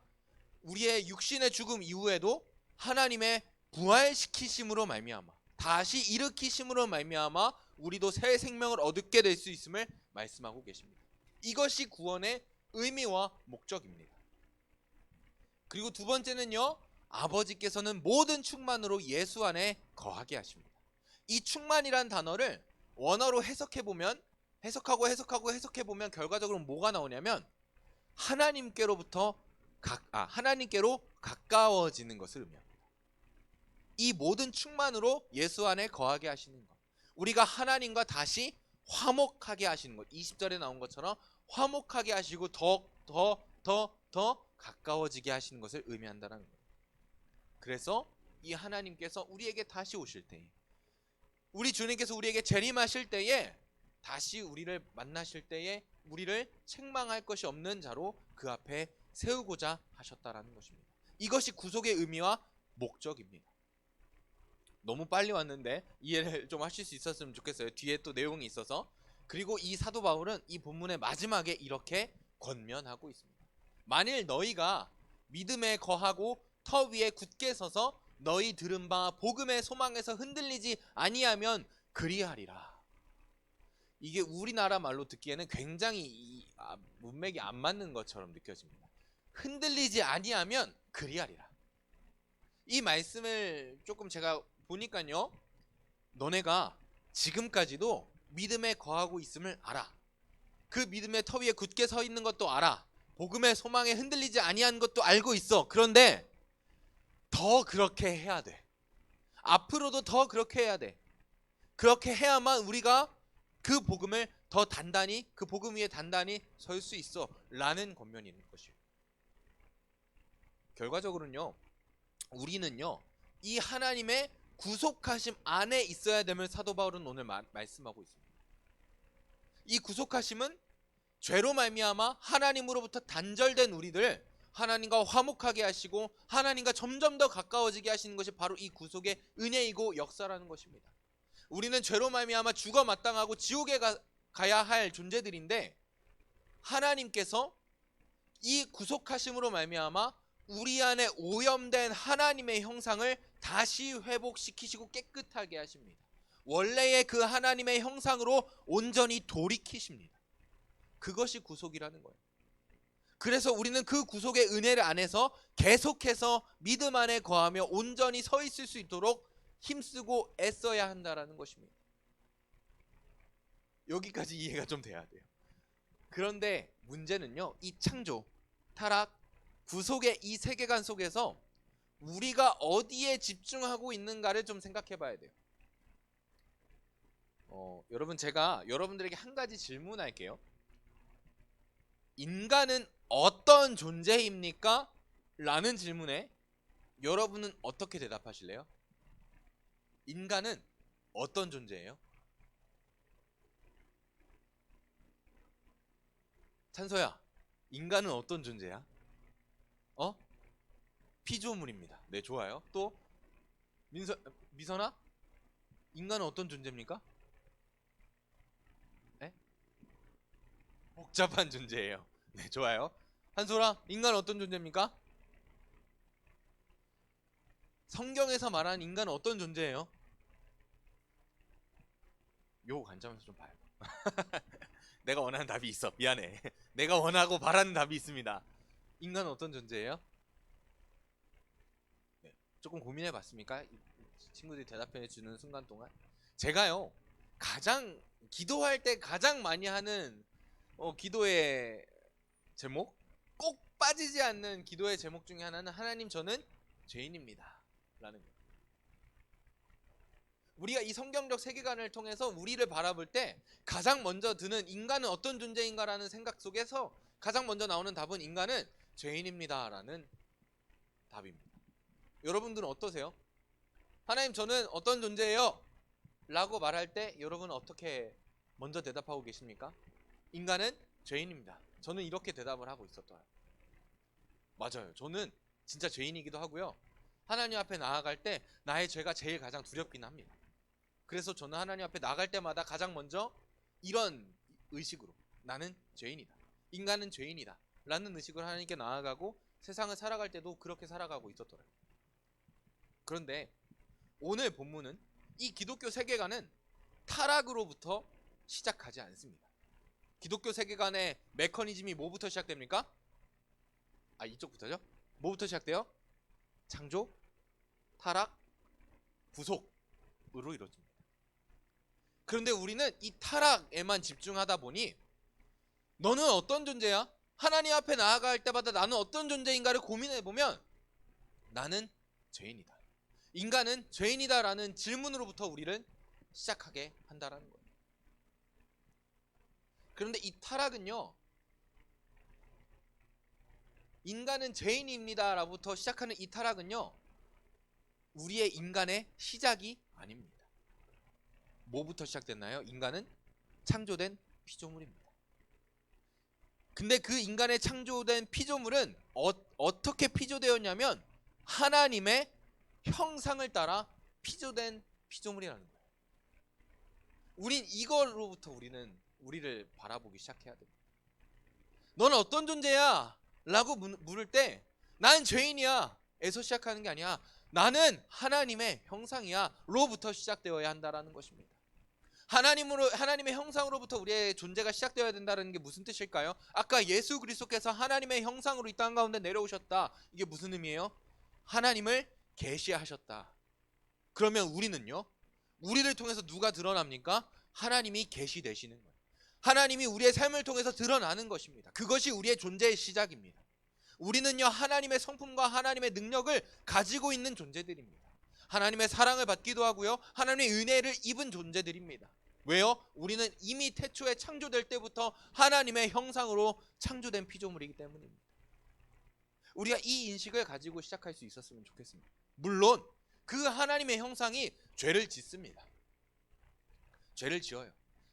우리의 육신의 죽음 이후에도 하나님의 부활시키심으로 말미암아, 다시 일으키심으로 말미암아 우리도 새 생명을 얻게 될 수 있음을 말씀하고 계십니다. 이것이 구원의 의미와 목적입니다. 그리고 두 번째는요, 아버지께서는 모든 충만으로 예수 안에 거하게 하십니다. 이 충만이란 단어를 원어로 해석해보면 결과적으로 뭐가 나오냐면 하나님께로 가까워지는 것을 의미합니다. 이 모든 충만으로 예수 안에 거하게 하시는 것, 우리가 하나님과 다시 화목하게 하시는 것, 20절에 나온 것처럼 화목하게 하시고 더 가까워지게 하시는 것을 의미한다는 거예요. 그래서 이 하나님께서 우리에게 다시 오실 때에, 우리 주님께서 우리에게 재림하실 때에, 다시 우리를 만나실 때에 우리를 책망할 것이 없는 자로 그 앞에 세우고자 하셨다라는 것입니다. 이것이 구속의 의미와 목적입니다. 너무 빨리 왔는데 이해를 좀 하실 수 있었으면 좋겠어요. 뒤에 또 내용이 있어서. 그리고 이 사도 바울은 이 본문의 마지막에 이렇게 권면하고 있습니다. 만일 너희가 믿음에 거하고 터 위에 굳게 서서 너희 들은 바 복음의 소망에서 흔들리지 아니하면 그리하리라. 이게 우리나라 말로 듣기에는 굉장히 문맥이 안 맞는 것처럼 느껴집니다. 흔들리지 아니하면 그리하리라. 이 말씀을 조금 제가 보니까요, 너네가 지금까지도 믿음에 거하고 있음을 알아. 그 믿음의 터 위에 굳게 서 있는 것도 알아. 복음의 소망에 흔들리지 아니한 것도 알고 있어. 그런데 더 그렇게 해야 돼. 앞으로도 더 그렇게 해야 돼. 그렇게 해야만 우리가 그 복음을 더 단단히, 그 복음 위에 단단히 설 수 있어 라는 권면이 있는 것이에요. 결과적으로는요, 우리는요 이 하나님의 구속하심 안에 있어야 됨을 사도 바울은 오늘 말씀하고 있습니다. 이 구속하심은 죄로 말미암아 하나님으로부터 단절된 우리들 하나님과 화목하게 하시고 하나님과 점점 더 가까워지게 하시는 것이 바로 이 구속의 은혜이고 역사라는 것입니다. 우리는 죄로 말미암아 죽어 마땅하고 지옥에 가야 할 존재들인데, 하나님께서 이 구속하심으로 말미암아 우리 안에 오염된 하나님의 형상을 다시 회복시키시고 깨끗하게 하십니다. 원래의 그 하나님의 형상으로 온전히 돌이키십니다. 그것이 구속이라는 거예요. 그래서 우리는 그 구속의 은혜를 안에서 계속해서 믿음 안에 거하며 온전히 서 있을 수 있도록 힘쓰고 애써야 한다라는 것입니다. 여기까지 이해가 좀 돼야 돼요. 그런데 문제는요, 이 창조, 타락, 구속의 이 세계관 속에서 우리가 어디에 집중하고 있는가를 좀 생각해 봐야 돼요. 여러분 제가 여러분들에게 한 가지 질문할게요. 인간은 어떤 존재입니까? 라는 질문에 여러분은 어떻게 대답하실래요? 인간은 어떤 존재예요? 찬서야, 인간은 어떤 존재야? 피조물입니다. 네, 좋아요. 또 미선아, 인간은 어떤 존재입니까? 네? 복잡한 존재예요. 네, 좋아요. 한솔아, 인간은 어떤 존재입니까? 성경에서 말하는 인간은 어떤 존재예요? 요 관점에서 좀 봐요. 내가 원하는 답이 있어. 미안해. 내가 원하고 바라는 답이 있습니다. 인간은 어떤 존재예요? 네, 조금 고민해 봤습니까? 친구들이 대답해 주는 순간 동안 제가요 가장 기도할 때 가장 많이 하는 기도의 제목, 꼭 빠지지 않는 기도의 제목 중에 하나는 하나님 저는 죄인입니다 라는 거예요. 우리가 이 성경적 세계관을 통해서 우리를 바라볼 때 가장 먼저 드는 인간은 어떤 존재인가 라는 생각 속에서 가장 먼저 나오는 답은 인간은 죄인입니다 라는 답입니다. 여러분들은 어떠세요? 하나님 저는 어떤 존재예요? 라고 말할 때 여러분은 어떻게 먼저 대답하고 계십니까? 인간은 죄인입니다. 저는 이렇게 대답을 하고 있었더라고요. 맞아요. 저는 진짜 죄인이기도 하고요. 하나님 앞에 나아갈 때 나의 죄가 제일 가장 두렵긴 합니다. 그래서 저는 하나님 앞에 나갈 때마다 가장 먼저 이런 의식으로 나는 죄인이다. 인간은 죄인이다. 라는 의식으로 하나님께 나아가고 세상을 살아갈 때도 그렇게 살아가고 있었더라고요. 그런데 오늘 본문은 이 기독교 세계관은 타락으로부터 시작하지 않습니다. 기독교 세계관의 메커니즘이 뭐부터 시작됩니까? 이쪽부터죠? 뭐부터 시작돼요? 창조, 타락, 구속으로 이루어집니다. 그런데 우리는 이 타락에만 집중하다 보니 너는 어떤 존재야? 하나님 앞에 나아갈 때마다 나는 어떤 존재인가를 고민해보면 나는 죄인이다. 인간은 죄인이다 라는 질문으로부터 우리를 시작하게 한다는 거예요. 그런데 이 타락은요, 인간은 죄인입니다 라부터 시작하는 이 타락은요, 우리의 인간의 시작이 아닙니다. 뭐부터 시작됐나요? 인간은 창조된 피조물입니다. 근데 그 인간의 창조된 피조물은 어떻게 피조되었냐면 하나님의 형상을 따라 피조된 피조물이라는 거예요. 우린 이걸로부터 우리를 바라보기 시작해야 됩니다. 너는 어떤 존재야? 라고 물을 때 난 죄인이야 에서 시작하는 게 아니야. 나는 하나님의 형상이야 로부터 시작되어야 한다는 것입니다. 하나님의 형상으로부터 우리의 존재가 시작되어야 된다는 게 무슨 뜻일까요? 아까 예수 그리스도께서 하나님의 형상으로 이 땅 가운데 내려오셨다. 이게 무슨 의미예요? 하나님을 계시하셨다. 그러면 우리는요? 우리를 통해서 누가 드러납니까? 하나님이 계시되시는 거예요. 하나님이 우리의 삶을 통해서 드러나는 것입니다. 그것이 우리의 존재의 시작입니다. 우리는요 하나님의 성품과 하나님의 능력을 가지고 있는 존재들입니다. 하나님의 사랑을 받기도 하고요 하나님의 은혜를 입은 존재들입니다. 왜요? 우리는 이미 태초에 창조될 때부터 하나님의 형상으로 창조된 피조물이기 때문입니다. 우리가 이 인식을 가지고 시작할 수 있었으면 좋겠습니다. 물론 그 하나님의 형상이 죄를 짓습니다. 죄를 지어요.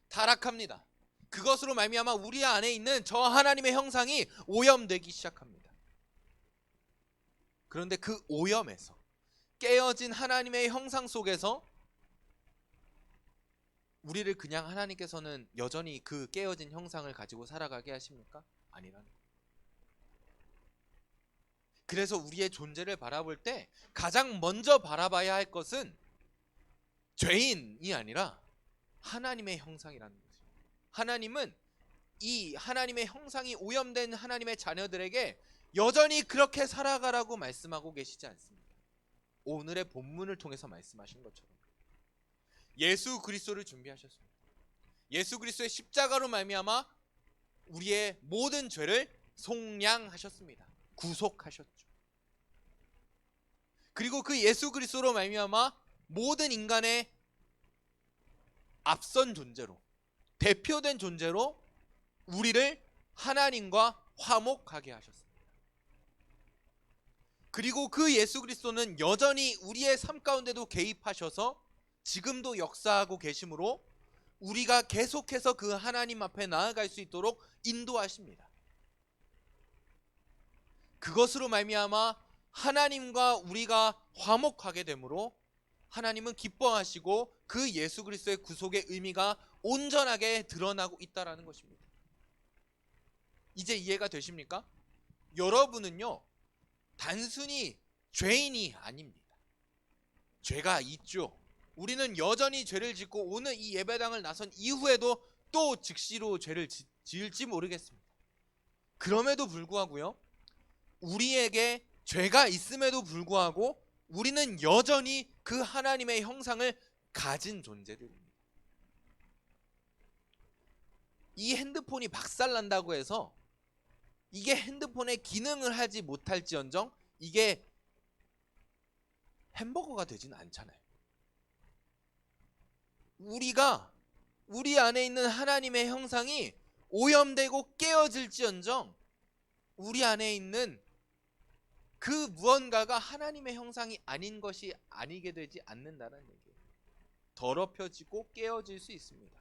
타락합니다. 그것으로 말미암아 우리 안에 있는 저 하나님의 형상이 오염되기 시작합니다. 그런데 그 오염에서 깨어진 하나님의 형상 속에서 우리를 그냥 하나님께서는 여전히 그 깨어진 형상을 가지고 살아가게 하십니까? 아니라는 거예요. 그래서 우리의 존재를 바라볼 때 가장 먼저 바라봐야 할 것은 죄인이 아니라 하나님의 형상이라는 거죠. 하나님은 이 하나님의 형상이 오염된 하나님의 자녀들에게 여전히 그렇게 살아가라고 말씀하고 계시지 않습니다. 오늘의 본문을 통해서 말씀하신 것처럼 예수 그리스도를 준비하셨습니다. 예수 그리스도의 십자가로 말미암아 우리의 모든 죄를 속량하셨습니다. 구속하셨죠. 그리고 그 예수 그리스도로 말미암아 모든 인간의 앞선 존재로, 대표된 존재로 우리를 하나님과 화목하게 하셨습니다. 그리고 그 예수 그리스도는 여전히 우리의 삶 가운데도 개입하셔서 지금도 역사하고 계심으로 우리가 계속해서 그 하나님 앞에 나아갈 수 있도록 인도하십니다. 그것으로 말미암아 하나님과 우리가 화목하게 되므로 하나님은 기뻐하시고 그 예수 그리스도의 구속의 의미가 온전하게 드러나고 있다는 것입니다. 이제 이해가 되십니까? 여러분은요, 단순히 죄인이 아닙니다. 죄가 있죠. 우리는 여전히 죄를 짓고 오늘 이 예배당을 나선 이후에도 또 즉시로 죄를 지을지 모르겠습니다. 그럼에도 불구하고요, 우리에게 죄가 있음에도 불구하고 우리는 여전히 그 하나님의 형상을 가진 존재들입니다. 이 핸드폰이 박살난다고 해서 이게 핸드폰의 기능을 하지 못할지언정 이게 햄버거가 되지는 않잖아요. 우리가 우리 안에 있는 하나님의 형상이 오염되고 깨어질지언정 우리 안에 있는 그 무언가가 하나님의 형상이 아닌 것이 아니게 되지 않는다는 얘기예요. 더럽혀지고 깨어질 수 있습니다.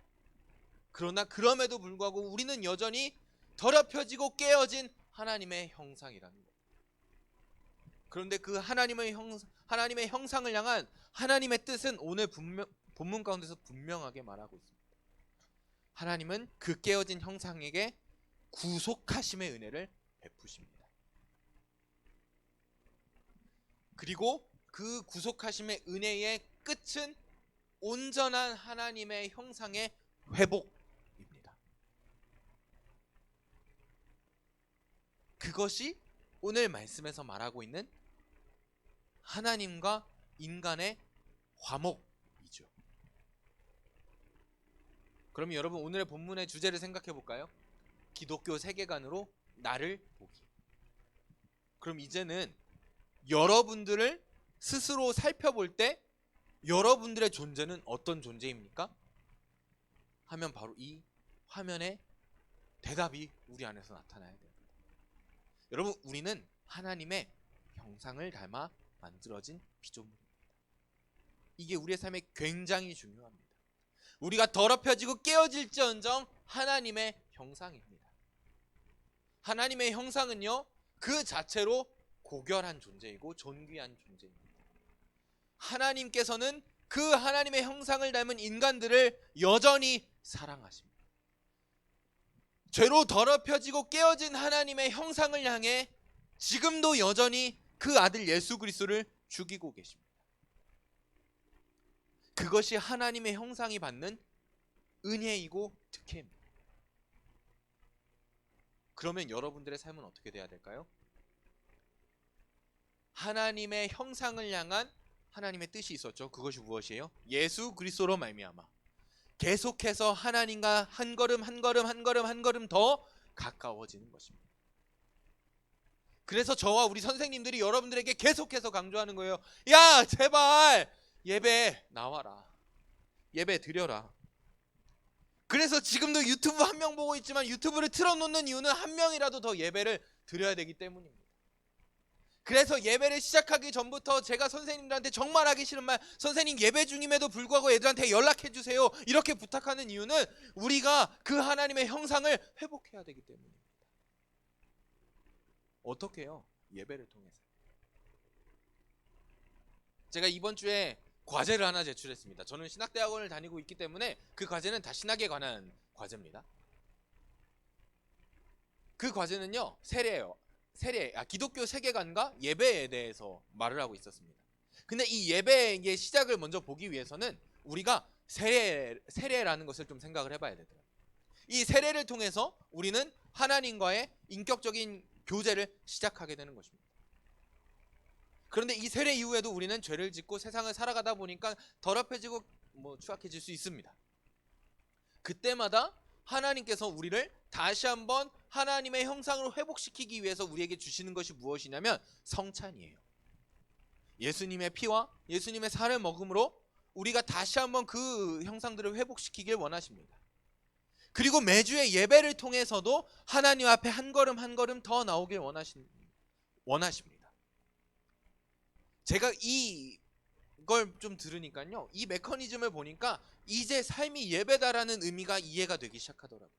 그러나 그럼에도 불구하고 우리는 여전히 더럽혀지고 깨어진 하나님의 형상이라는 거예요. 그런데 그 하나님의 형상을 향한 하나님의 뜻은 오늘 본문 가운데서 분명하게 말하고 있습니다. 하나님은 그 깨어진 형상에게 구속하심의 은혜를 베푸십니다. 그리고 그 구속하심의 은혜의 끝은 온전한 하나님의 형상의 회복입니다. 그것이 오늘 말씀에서 말하고 있는 하나님과 인간의 화목이죠. 그럼 여러분 오늘의 본문의 주제를 생각해 볼까요? 기독교 세계관으로 나를 보기. 그럼 이제는 여러분들을 스스로 살펴볼 때 여러분들의 존재는 어떤 존재입니까? 하면 바로 이 화면에 대답이 우리 안에서 나타나야 됩니다. 여러분, 우리는 하나님의 형상을 닮아 만들어진 피조물입니다. 이게 우리의 삶에 굉장히 중요합니다. 우리가 더럽혀지고 깨어질지언정 하나님의 형상입니다. 하나님의 형상은요, 그 자체로 고결한 존재이고 존귀한 존재입니다. 하나님께서는 그 하나님의 형상을 닮은 인간들을 여전히 사랑하십니다. 죄로 더럽혀지고 깨어진 하나님의 형상을 향해 지금도 여전히 그 아들 예수 그리스도를 죽이고 계십니다. 그것이 하나님의 형상이 받는 은혜이고 특혜입니다. 그러면 여러분들의 삶은 어떻게 돼야 될까요? 하나님의 형상을 향한 하나님의 뜻이 있었죠. 그것이 무엇이에요? 예수 그리스도로 말미암아 계속해서 하나님과 한 걸음 더 가까워지는 것입니다. 그래서 저와 우리 선생님들이 여러분들에게 계속해서 강조하는 거예요. 야, 제발 예배 나와라. 예배 드려라. 그래서 지금도 유튜브 한 명 보고 있지만 유튜브를 틀어놓는 이유는 한 명이라도 더 예배를 드려야 되기 때문입니다. 그래서 예배를 시작하기 전부터 제가 선생님들한테 정말 하기 싫은 말, 선생님 예배 중임에도 불구하고 애들한테 연락해 주세요, 이렇게 부탁하는 이유는 우리가 그 하나님의 형상을 회복해야 되기 때문입니다. 어떻게 해요? 예배를 통해서. 제가 이번 주에 과제를 하나 제출했습니다. 저는 신학대학원을 다니고 있기 때문에 그 과제는 다 신학에 관한 과제입니다. 그 과제는요, 기독교 세계관과 예배에 대해서 말을 하고 있었습니다. 근데 이 예배의 시작을 먼저 보기 위해서는 우리가 세례라는 것을 좀 생각을 해봐야 되더라고요. 이 세례를 통해서 우리는 하나님과의 인격적인 교제를 시작하게 되는 것입니다. 그런데 이 세례 이후에도 우리는 죄를 짓고 세상을 살아가다 보니까 더럽혀지고 추악해질 수 있습니다. 그때마다 하나님께서 우리를 다시 한번 하나님의 형상으로 회복시키기 위해서 우리에게 주시는 것이 무엇이냐면 성찬이에요. 예수님의 피와 예수님의 살을 먹음으로 우리가 다시 한번 그 형상들을 회복시키길 원하십니다. 그리고 매주의 예배를 통해서도 하나님 앞에 한 걸음 한 걸음 더 나오길 원하십니다. 제가 이걸 좀 들으니까요, 이 메커니즘을 보니까 이제 삶이 예배다라는 의미가 이해가 되기 시작하더라고요.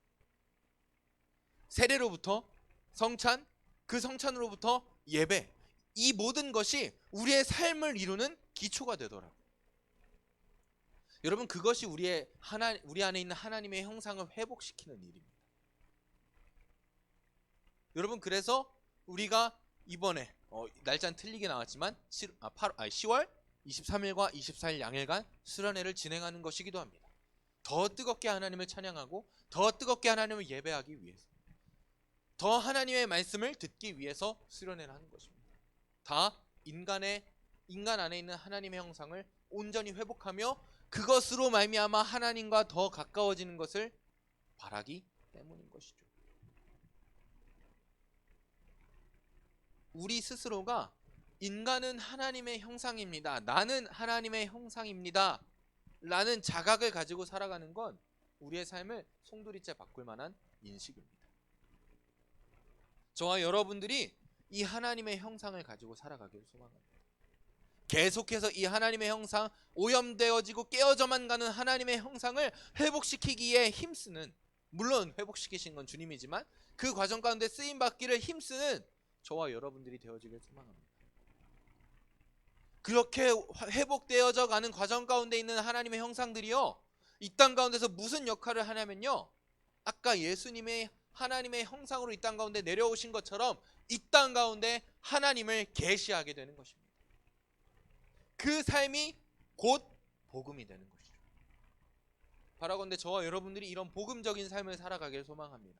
세례로부터 성찬, 그 성찬으로부터 예배, 이 모든 것이 우리의 삶을 이루는 기초가 되더라고요. 여러분, 그것이 우리 안에 있는 하나님의 형상을 회복시키는 일입니다. 여러분, 그래서 우리가 이번에 날짜는 틀리게 나왔지만 10월 23일과 24일 양일간 수련회를 진행하는 것이기도 합니다. 더 뜨겁게 하나님을 찬양하고 더 뜨겁게 하나님을 예배하기 위해서, 더 하나님의 말씀을 듣기 위해서 수련회를 하는 것입니다. 다 인간 안에 있는 하나님의 형상을 온전히 회복하며 그것으로 말미암아 하나님과 더 가까워지는 것을 바라기 때문인 것이죠. 우리 스스로가 인간은 하나님의 형상입니다, 나는 하나님의 형상입니다 라는 자각을 가지고 살아가는 건 우리의 삶을 송두리째 바꿀 만한 인식입니다. 저와 여러분들이 이 하나님의 형상을 가지고 살아가기를 소망합니다. 계속해서 이 하나님의 형상, 오염되어지고 깨어져만 가는 하나님의 형상을 회복시키기에 힘쓰는, 물론 회복시키신 건 주님이지만 그 과정 가운데 쓰임받기를 힘쓰는 저와 여러분들이 되어지길 소망합니다. 그렇게 회복되어져 가는 과정 가운데 있는 하나님의 형상들이요, 이 땅 가운데서 무슨 역할을 하냐면요, 아까 예수님의 하나님의 형상으로 이 땅 가운데 내려오신 것처럼 이 땅 가운데 하나님을 계시하게 되는 것입니다. 그 삶이 곧 복음이 되는 것이죠. 바라건대 저와 여러분들이 이런 복음적인 삶을 살아가길 소망합니다.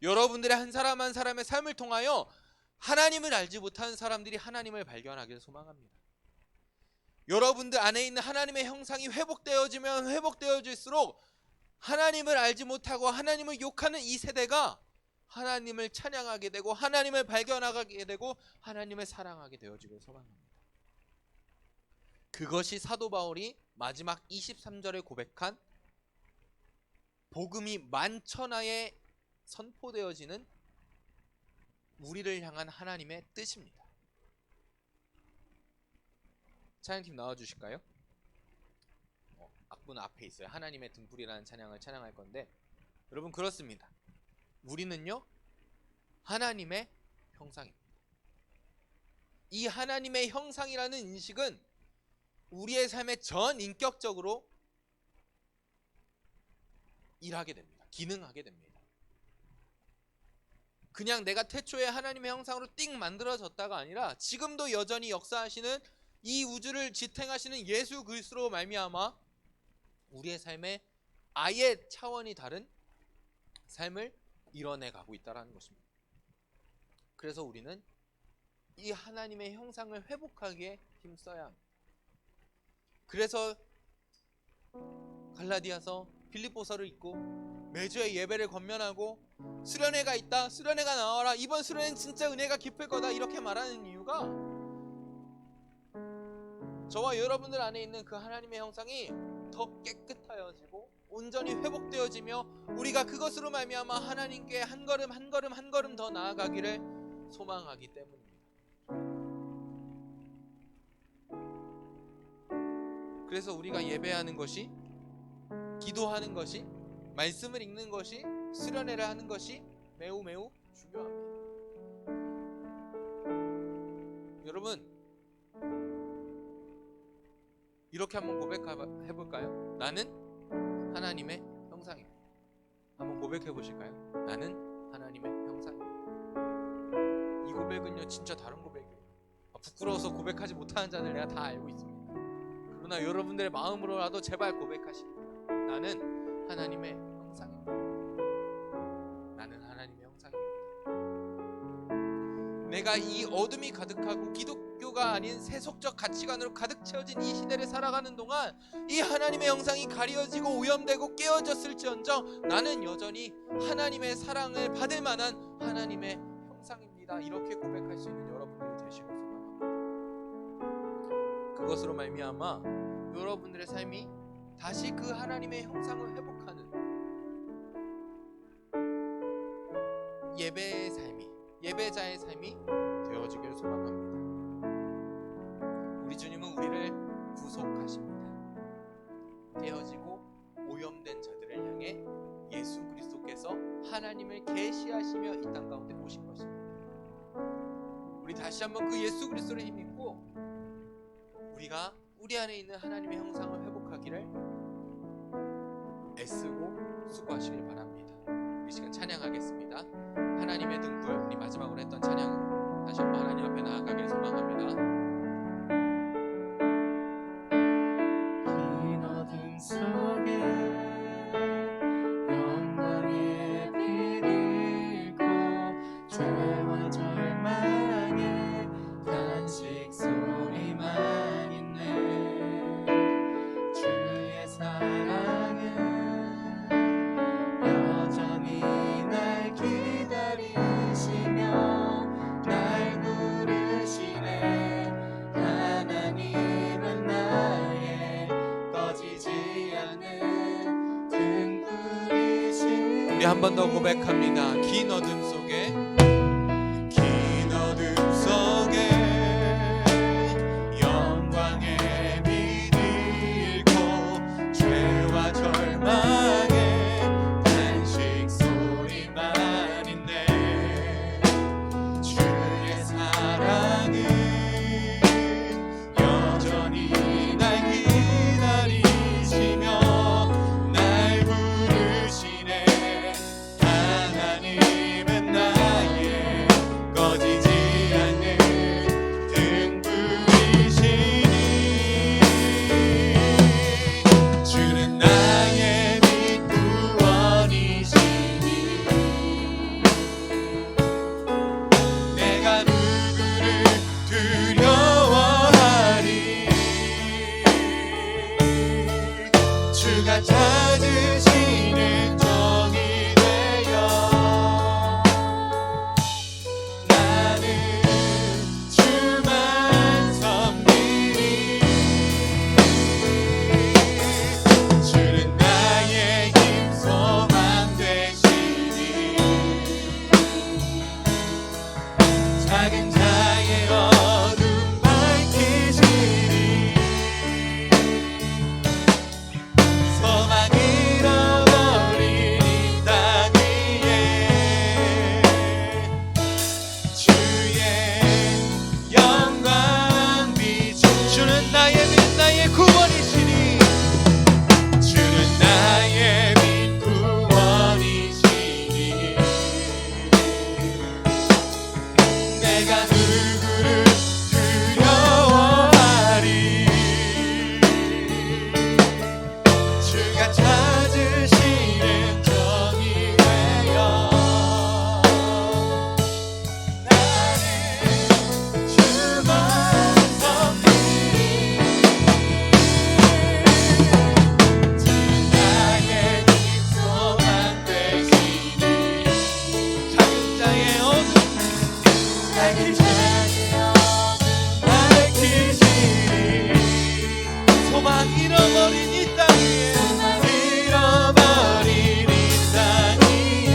여러분들의 한 사람 한 사람의 삶을 통하여 하나님을 알지 못하는 사람들이 하나님을 발견하길 소망합니다. 여러분들 안에 있는 하나님의 형상이 회복되어지면 회복되어질수록 하나님을 알지 못하고 하나님을 욕하는 이 세대가 하나님을 찬양하게 되고 하나님을 발견하게 되고 하나님을 사랑하게 되어지길 소망합니다. 그것이 사도 바울이 마지막 23절에 고백한 복음이 만천하에 선포되어지는 우리를 향한 하나님의 뜻입니다. 찬양팀 나와주실까요? 악분 앞에 있어요. 하나님의 등불이라는 찬양을 찬양할 건데, 여러분, 그렇습니다. 우리는요 하나님의 형상입니다. 이 하나님의 형상이라는 인식은 우리의 삶에 전 인격적으로 일하게 됩니다. 기능하게 됩니다. 그냥 내가 태초에 하나님의 형상으로 띵 만들어졌다가 아니라 지금도 여전히 역사하시는 이 우주를 지탱하시는 예수 그리스도로 말미암아 우리의 삶에 아예 차원이 다른 삶을 이뤄내 가고 있다는 것입니다. 그래서 우리는 이 하나님의 형상을 회복하기에 힘써야 합니다. 그래서 갈라디아서, 빌립보서를 읽고 매주의 예배를 권면하고 수련회가 있다, 수련회가 나와라, 이번 수련회는 진짜 은혜가 깊을 거다, 이렇게 말하는 이유가 저와 여러분들 안에 있는 그 하나님의 형상이 더 깨끗하여지고 온전히 회복되어지며 우리가 그것으로 말미암아 하나님께 한 걸음 한 걸음 한 걸음 더 나아가기를 소망하기 때문입니다. 그래서 우리가 예배하는 것이, 기도하는 것이, 말씀을 읽는 것이, 수련회를 하는 것이 매우 매우 중요합니다. 여러분, 이렇게 한번 고백해볼까요? 나는 하나님의 형상입니다. 한번 고백해보실까요? 나는 하나님의 형상입니다. 이 고백은요 진짜 다른 고백이에요. 부끄러워서 고백하지 못하는 자들 내가 다 알고 있습니다. 그러나 여러분들의 마음으로라도 제발 고백하십니다. 나는 하나님의 형상입니다. 나는 하나님의 형상입니다. 내가 이 어둠이 가득하고 기독교가 아닌 세속적 가치관으로 가득 채워진 이 시대를 살아가는 동안 이 하나님의 형상이 가려지고 오염되고 깨어졌을지언정 나는 여전히 하나님의 사랑을 받을 만한 하나님의 형상입니다. 이렇게 고백할 수 있는 여러분들이 되시길 소망합니다. 그것으로 말미암아 여러분들의 삶이 다시 그 하나님의 형상을 회복하는 예배의 삶이, 예배자의 삶이 되어지기를 소망합니다. 우리 주님은 우리를 구속하십니다. 깨어지고 오염된 자들을 향해 예수 그리스도께서 하나님을 계시하시며 이 땅 가운데 오신 것입니다. 우리 다시 한번 그 예수 그리스도를 힘입고 우리가 우리 안에 있는 하나님의 형상을 회복하기를 애쓰고 수고하시길 바랍니다. 이 시간 찬양하겠습니다. 하나님의 등불, 우리 마지막으로 했던 찬양으로 다시 한번 하나님 앞에 나아가길 소망합니다. 긴 어둠 속에 영광의 빛을 잃고 죄와 절망의 단식 소리만 있네. 주의 사랑은 여전히 날 기다리시며 날 부르시네. 하나님은 나의 꺼지지 않는 등불이시네. 우리 한 번 더 고백합니다. 긴 어둠 속에, 긴 어둠 속에 영광의 빛을 잃고 죄와 절망의 단식 소리만 있네. 주의 사랑은 여전히 날 기다리시며 날 부르시네. 하나님은 나의 꺼지지 않는 등불이시니. 주는 나의 빛 구원이시니. 내가 누구를 두려워하리. 주가 찾으시는 정이 되어 나는 주만 섬기리. 주는 나의 힘 소망 되시니. 작은 자의 어둠 밝히시니. 소망 잃어버린 이 땅 위에 주의 영광 비추. 주는 나의 빛 나의 구원이시니. 주는 나의 빛 구원이시니. 내가 누구를 두려워하리. 주가 찾으시는 정이 되어 나는 주만 섬기리. 주는 나의 힘 소망 되시니. 작은 자의 어둠 작은 자의 어둠 밝히시니. 소망 잃어버린 이 땅 위에 잃어버린 이 땅 위에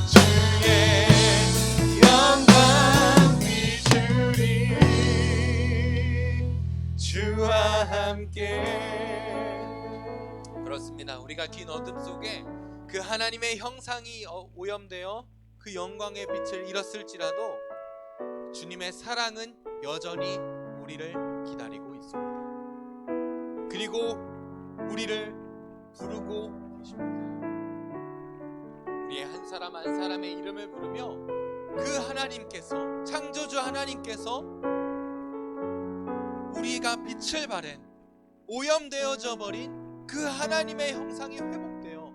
주의 영광 비추리. 주와 함께. 그렇습니다. 우리가 긴 어둠 속에 그 하나님의 형상이 오염되어 그 영광의 빛을 잃었을지라도 주님의 사랑은 여전히 우리를 기다리고 있습니다. 그리고 우리를 부르고 계십니다. 우리의 한 사람 한 사람의 이름을 부르며 그 하나님께서, 창조주 하나님께서 우리가 빛을 발한 오염되어져 버린 그 하나님의 형상이 회복되어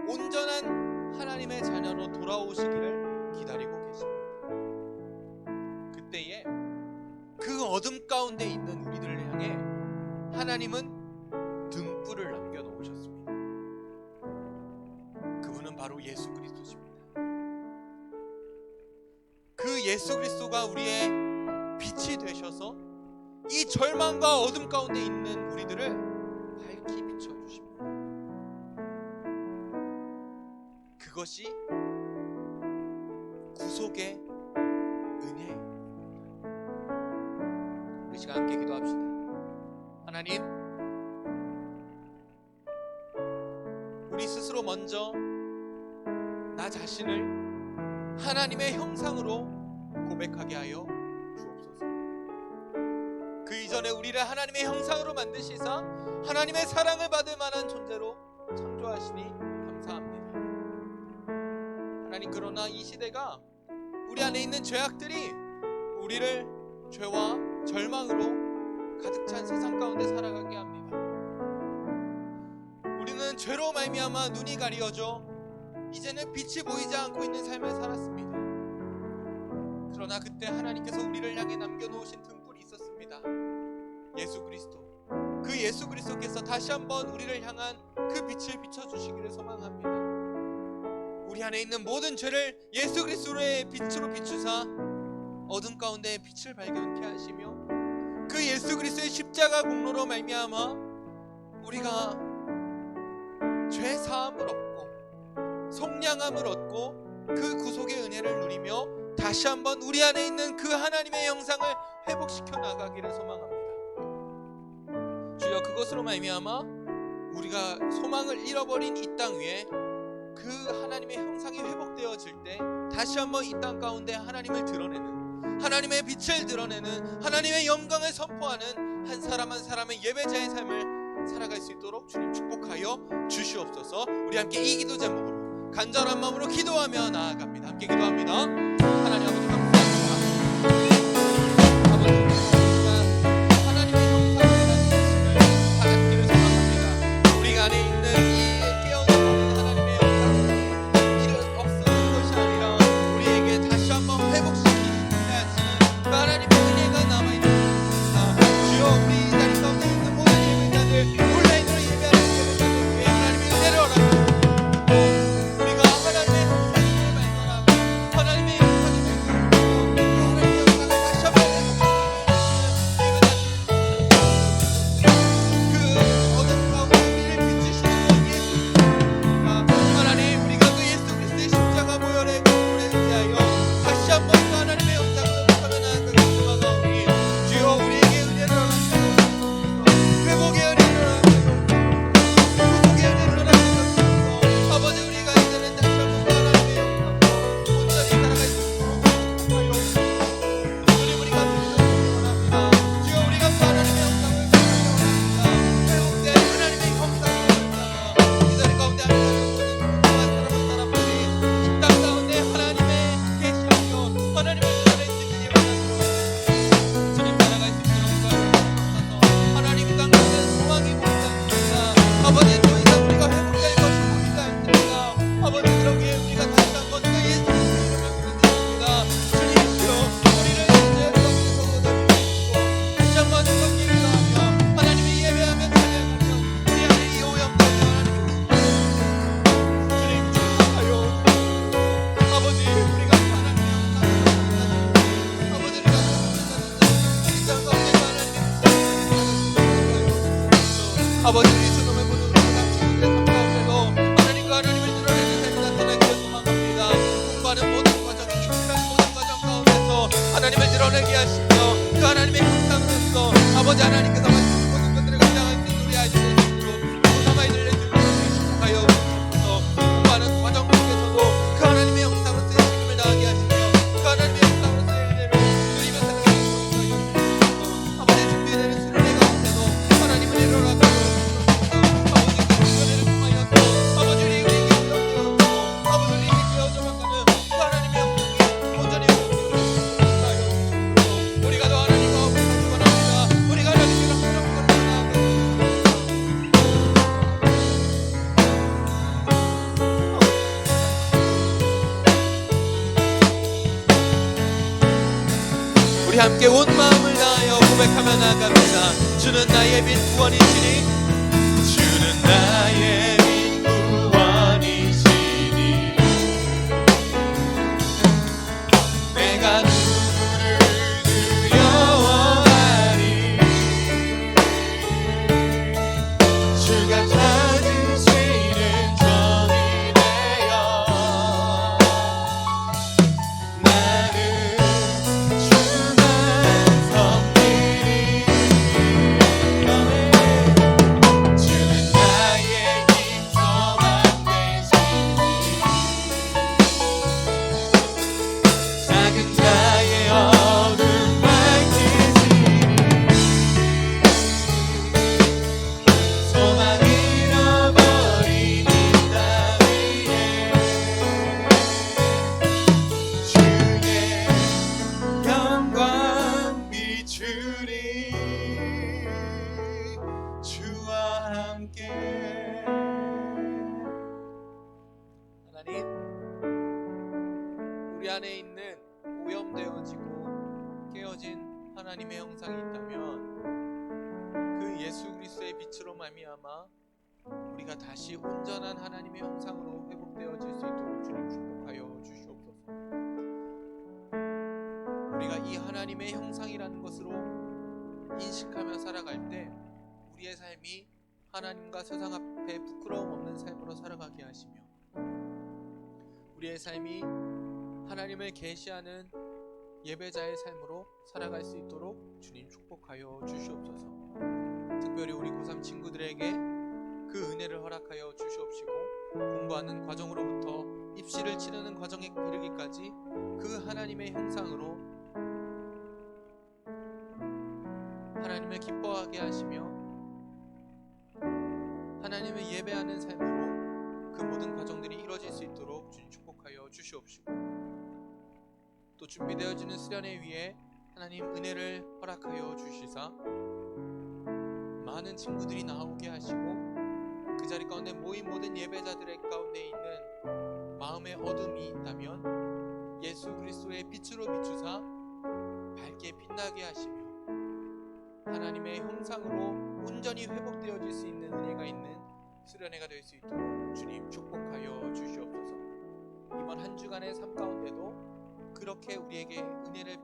온전한 하나님의 자녀로 돌아오시기를 기다리고 계십니다. 그때에 그 어둠 가운데 있는 우리들을 향해 하나님은 등불을 남겨놓으셨습니다. 그분은 바로 예수 그리스도십니다. 그 예수 그리스도가 우리의 빛이 되셔서 이 절망과 어둠 가운데 있는 우리들을 밝히 비춰주십니다. 그것이 구속의 은혜입니다. 우리 시간 함께 기도합시다. 하나님, 우리 스스로 먼저 나 자신을 하나님의 형상으로 고백하게 하여 주옵소서. 그 이전에 우리를 하나님의 형상으로 만드시사 하나님의 사랑을 받을 만한 존재로 창조하시니 감사합니다. 하나님, 그러나 이 시대가 우리 안에 있는 죄악들이 우리를 죄와 절망으로 가득 찬 세상 가운데 살아가게 합니다. 우리는 죄로 말미암아 눈이 가리어져 이제는 빛이 보이지 않고 있는 삶을 살았습니다. 그러나 그때 하나님께서 우리를 향해 남겨놓으신 등불이 있었습니다. 예수 그리스도. 그 예수 그리스도께서 다시 한번 우리를 향한 그 빛을 비춰주시기를 소망합니다. 우리 안에 있는 모든 죄를 예수 그리스도의 빛으로 비추사 어둠 가운데 빛을 발견케 하시며 그 예수 그리스도의 십자가 공로로 말미암아 우리가 죄 사함을 얻고 속량함을 얻고 그 구속의 은혜를 누리며 다시 한번 우리 안에 있는 그 하나님의 형상을 회복시켜 나가기를 소망합니다. 주여, 그것으로 말미암아 우리가 소망을 잃어버린 이 땅 위에 그 하나님의 형상이 회복되어질 때 다시 한번 이 땅 가운데 하나님을 드러내는, 하나님의 빛을 드러내는, 하나님의 영광을 선포하는 한 사람 한 사람의 예배자의 삶을 살아갈 수 있도록 주님 축복하여 주시옵소서. 우리 함께 이 기도 제목으로 간절한 마음으로 기도하며 나아갑니다. 함께 기도합니다. 하나님 아버지, 감사합니다. 아버지, 하나님의 형상을 받기를 소망합니다. 우리가 안에 있는 이 깨어있는 하나님의 형상을 이를 없애는 것이 아니라 우리에게 다시 한번 회복시키게 하시는 그 하나님의 은혜가 남아있는 것입니다. 주여, 우리 이 자리 가운데 있는 모든 예배자들, 온라인으로 예배하는 예배자들 위해 하나님의 은혜를 허락하시고 우리가 하나님의 형상을 발견하고 하나님의 형상을 발견하고 하나님의 형상을 다시 한번 그 어둠 가운데 우리를 비추시는 예수님입니다. 하나님, 우리가 그 예수 그리스도의 십자가 모혈의 공로에 의하여 다시 한번 그 하나님의 형상을 회복하며 나아가기 소망하오니 주여, 우리에게 은혜를 허락하시옵소서. 회복의 은혜를 허락하시옵소서. 구속의 은혜를 허락하시옵소서. 아버지, 우리가 이제는 다시 한번 그 하나님의 형상으로 온전히 살아갈 수 있도록 축복하여 주옵소서. 주님, 우리가 원합니다. 주여, 우리가 그 하나님의 형상을 회복하여 원합니다. 회복된 하나님의 형상을 원합니다. 이 자리 가운데 앉아 있는 모든 사람들이 이 땅 가운데 하나님의 계시하며 하나님의 은혜를 지키기 원합니다. 주님, 살아갈 수 있도록 도와주옵소서. 하나님, 이 땅 가운데 소망이 보이지 않습니다. 아버지, 더 이상 우리가 회복될 것이 보이지 않습니다. 아버지, 그러기에 우리가 다시 한번 그 예수 그리스도의 이름을 부르짖습니다. 주님이시여, 우리를 이제 가운데서 얻어주시고 다시 한번 섬기기를 하며 하나님이 예배하며 찬양하며 우리 안에 이 오염된 하나님의 주님 축복하여 아버지, 우리가 하나님의 형상을 아버지, 우리가 이 땅 가운데 하나님의 아버지, 우리 주님의 분으로 당신의 삶 가운데도 하나님과 하나님을 드러내는 삶이 나타나기를 소망합니다. 공부하는 모든 과정이 힘든 모든 과정 가운데서 하나님을 드러내게 하시며 그 하나님의 형상으로서 아버지 하나님께서 말씀하신 모든 것들을 감당할 수 있는 우리 아이들의 삶으로 모삼 아이들의 삶으로 축복하여 주옵소서. 공부하는 과정 속에서도 그 하나님의 형상으로서의 책임을 다하게 하시며 그 하나님의 형상으로서의 은혜를 누리며 살게 하시옵소서. 아버지, 준비되는 수련회 가운데도 하나님을 일어나고 아버지, 그 은혜를 통하여서 아버지, 우리에게 기억되어서 아버지, 우리에게 되어져가는 그 하나님의 형상이 온전히 회복되어 우리가 더 하나님과 함께 원합니다. 우리가 하나님이랑 함께 나아가고 우리 함께 온 마음을 다하여 고백하며 나갑니다. 주는 나의 빛 구원이시니, 주는 나의 빛 구원이시니, 내가 누구를 두려워하리. 하나님의 형상이 있다면 그 예수 그리스도의 빛으로 말미암아 우리가 다시 온전한 하나님의 형상으로 회복되어질 수 있도록 주님 축복하여 주시옵소서. 우리가 이 하나님의 형상이라는 것으로 인식하며 살아갈 때 우리의 삶이 하나님과 세상 앞에 부끄러움 없는 삶으로 살아가게 하시며 우리의 삶이 하나님을 계시하는 예배자의 삶으로 살아갈 수 있도록 주님 축복하여 주시옵소서. 특별히 우리 고3 친구들에게 그 은혜를 허락하여 주시옵시고 공부하는 과정으로부터 입시를 치르는 과정에 이르기까지 그 하나님의 형상으로 하나님을 기뻐하게 하시며 하나님을 예배하는 삶으로 그 모든 과정들이 이루어질 수 있도록 주님 축복하여 주시옵시고 또 준비되어지는 수련회 위에 하나님 은혜를 허락하여 주시사 많은 친구들이 나오게 하시고 그 자리 가운데 모인 모든 예배자들의 가운데 있는 마음의 어둠이 있다면 예수 그리스도의 빛으로 비추사 밝게 빛나게 하시며 하나님의 형상으로 온전히 회복되어질 수 있는 은혜가 있는 수련회가 될 수 있도록 주님 축복하여 주시옵소서. 이번 한 주간의 삶 가운데도 그렇게 우리에게 은혜를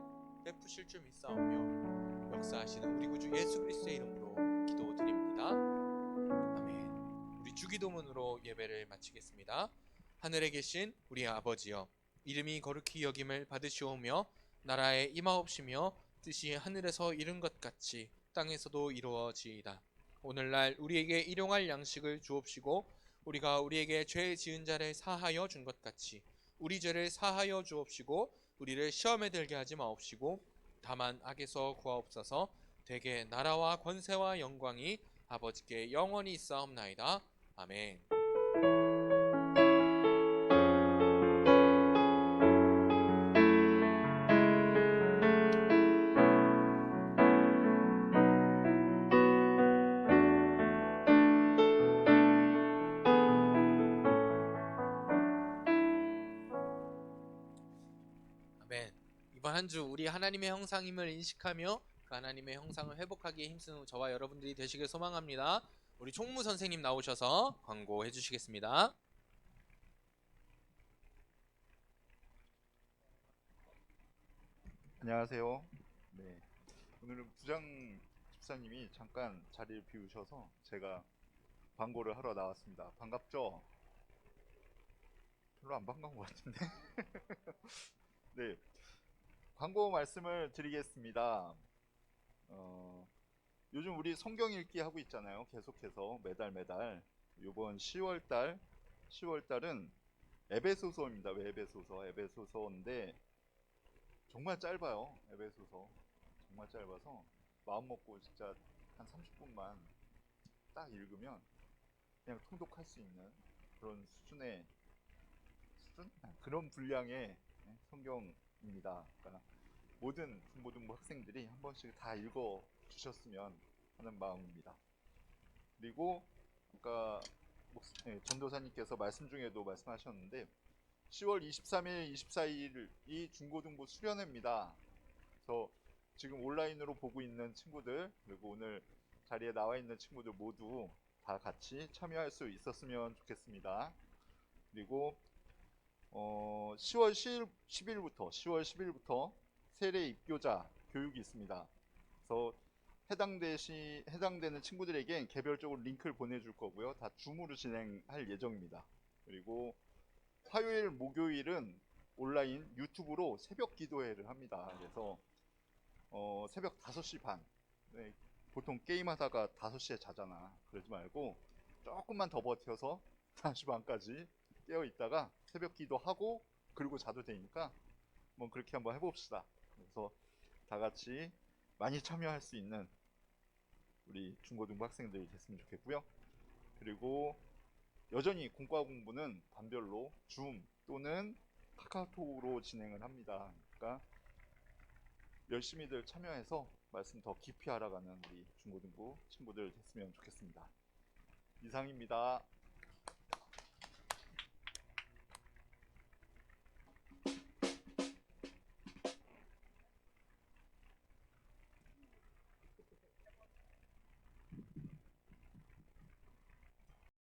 베푸실 줄 믿사오며 역사하시는 우리 구주 예수 그리스도의 이름으로 기도드립니다. 아멘. 우리 주기도문으로 예배를 마치겠습니다. 하늘에 계신 우리 아버지여, 이름이 거룩히 여김을 받으시오며 나라에 임하옵시며 뜻이 하늘에서 이룬 것 같이 땅에서도 이루어지이다. 오늘날 우리에게 일용할 양식을 주옵시고 우리가 우리에게 죄 지은 자를 사하여 준 것 같이 우리 죄를 사하여 주옵시고 우리를 시험에 들게 하지 마옵시고 다만 악에서 구하옵소서. 대개 나라와 권세와 영광이 아버지께 영원히 있사옵나이다. 아멘. 아멘. 이번 한 주 우리 하나님의 형상임을 인식하며 그 하나님의 형상을 회복하기에 힘쓰는 저와 여러분들이 되시길 소망합니다. 우리 총무 선생님 나오셔서 광고해 주시겠습니다. 안녕하세요. 네, 오늘은 부장 집사님이 잠깐 자리를 비우셔서 제가 광고를 하러 나왔습니다. 반갑죠? 별로 안 반가운 것 같은데. 네, 광고 말씀을 드리겠습니다. 요즘 우리 성경 읽기 하고 있잖아요. 계속해서 매달 이번 10월달은 에베소서입니다. 왜 에베소서인데 정말 짧아요. 에베소서 정말 짧아서 마음 먹고 진짜 한 30분만 딱 읽으면 그냥 통독할 수 있는 그런 그런 분량의 성경입니다. 그러니까 모든 중고등부 학생들이 한 번씩 다 읽어 주셨으면 하는 마음입니다. 그리고 아까 전도사님께서 말씀 중에도 말씀하셨는데 10월 23일, 24일이 중고등부 수련회입니다. 그래서 지금 온라인으로 보고 있는 친구들 그리고 오늘 자리에 나와 있는 친구들 모두 다 같이 참여할 수 있었으면 좋겠습니다. 그리고 10월 10일부터 세례 입교자 교육이 있습니다. 그래서 해당되는 친구들에게 개별적으로 링크를 보내줄 거고요. 다 줌으로 진행할 예정입니다. 그리고 화요일, 목요일은 온라인 유튜브로 새벽 기도회를 합니다. 그래서 새벽 5시 반, 보통 게임하다가 5시에 자잖아. 그러지 말고 조금만 더 버텨서 5시 반까지 깨어 있다가 새벽 기도하고 그리고 자도 되니까 뭐 그렇게 한번 해봅시다. 그래서 다 같이 많이 참여할 수 있는 우리 중고등부 학생들이 됐으면 좋겠고요. 그리고 여전히 공과 공부는 반별로 줌 또는 카카오톡으로 진행을 합니다. 그러니까 열심히들 참여해서 말씀 더 깊이 알아가는 우리 중고등부 친구들 됐으면 좋겠습니다. 이상입니다.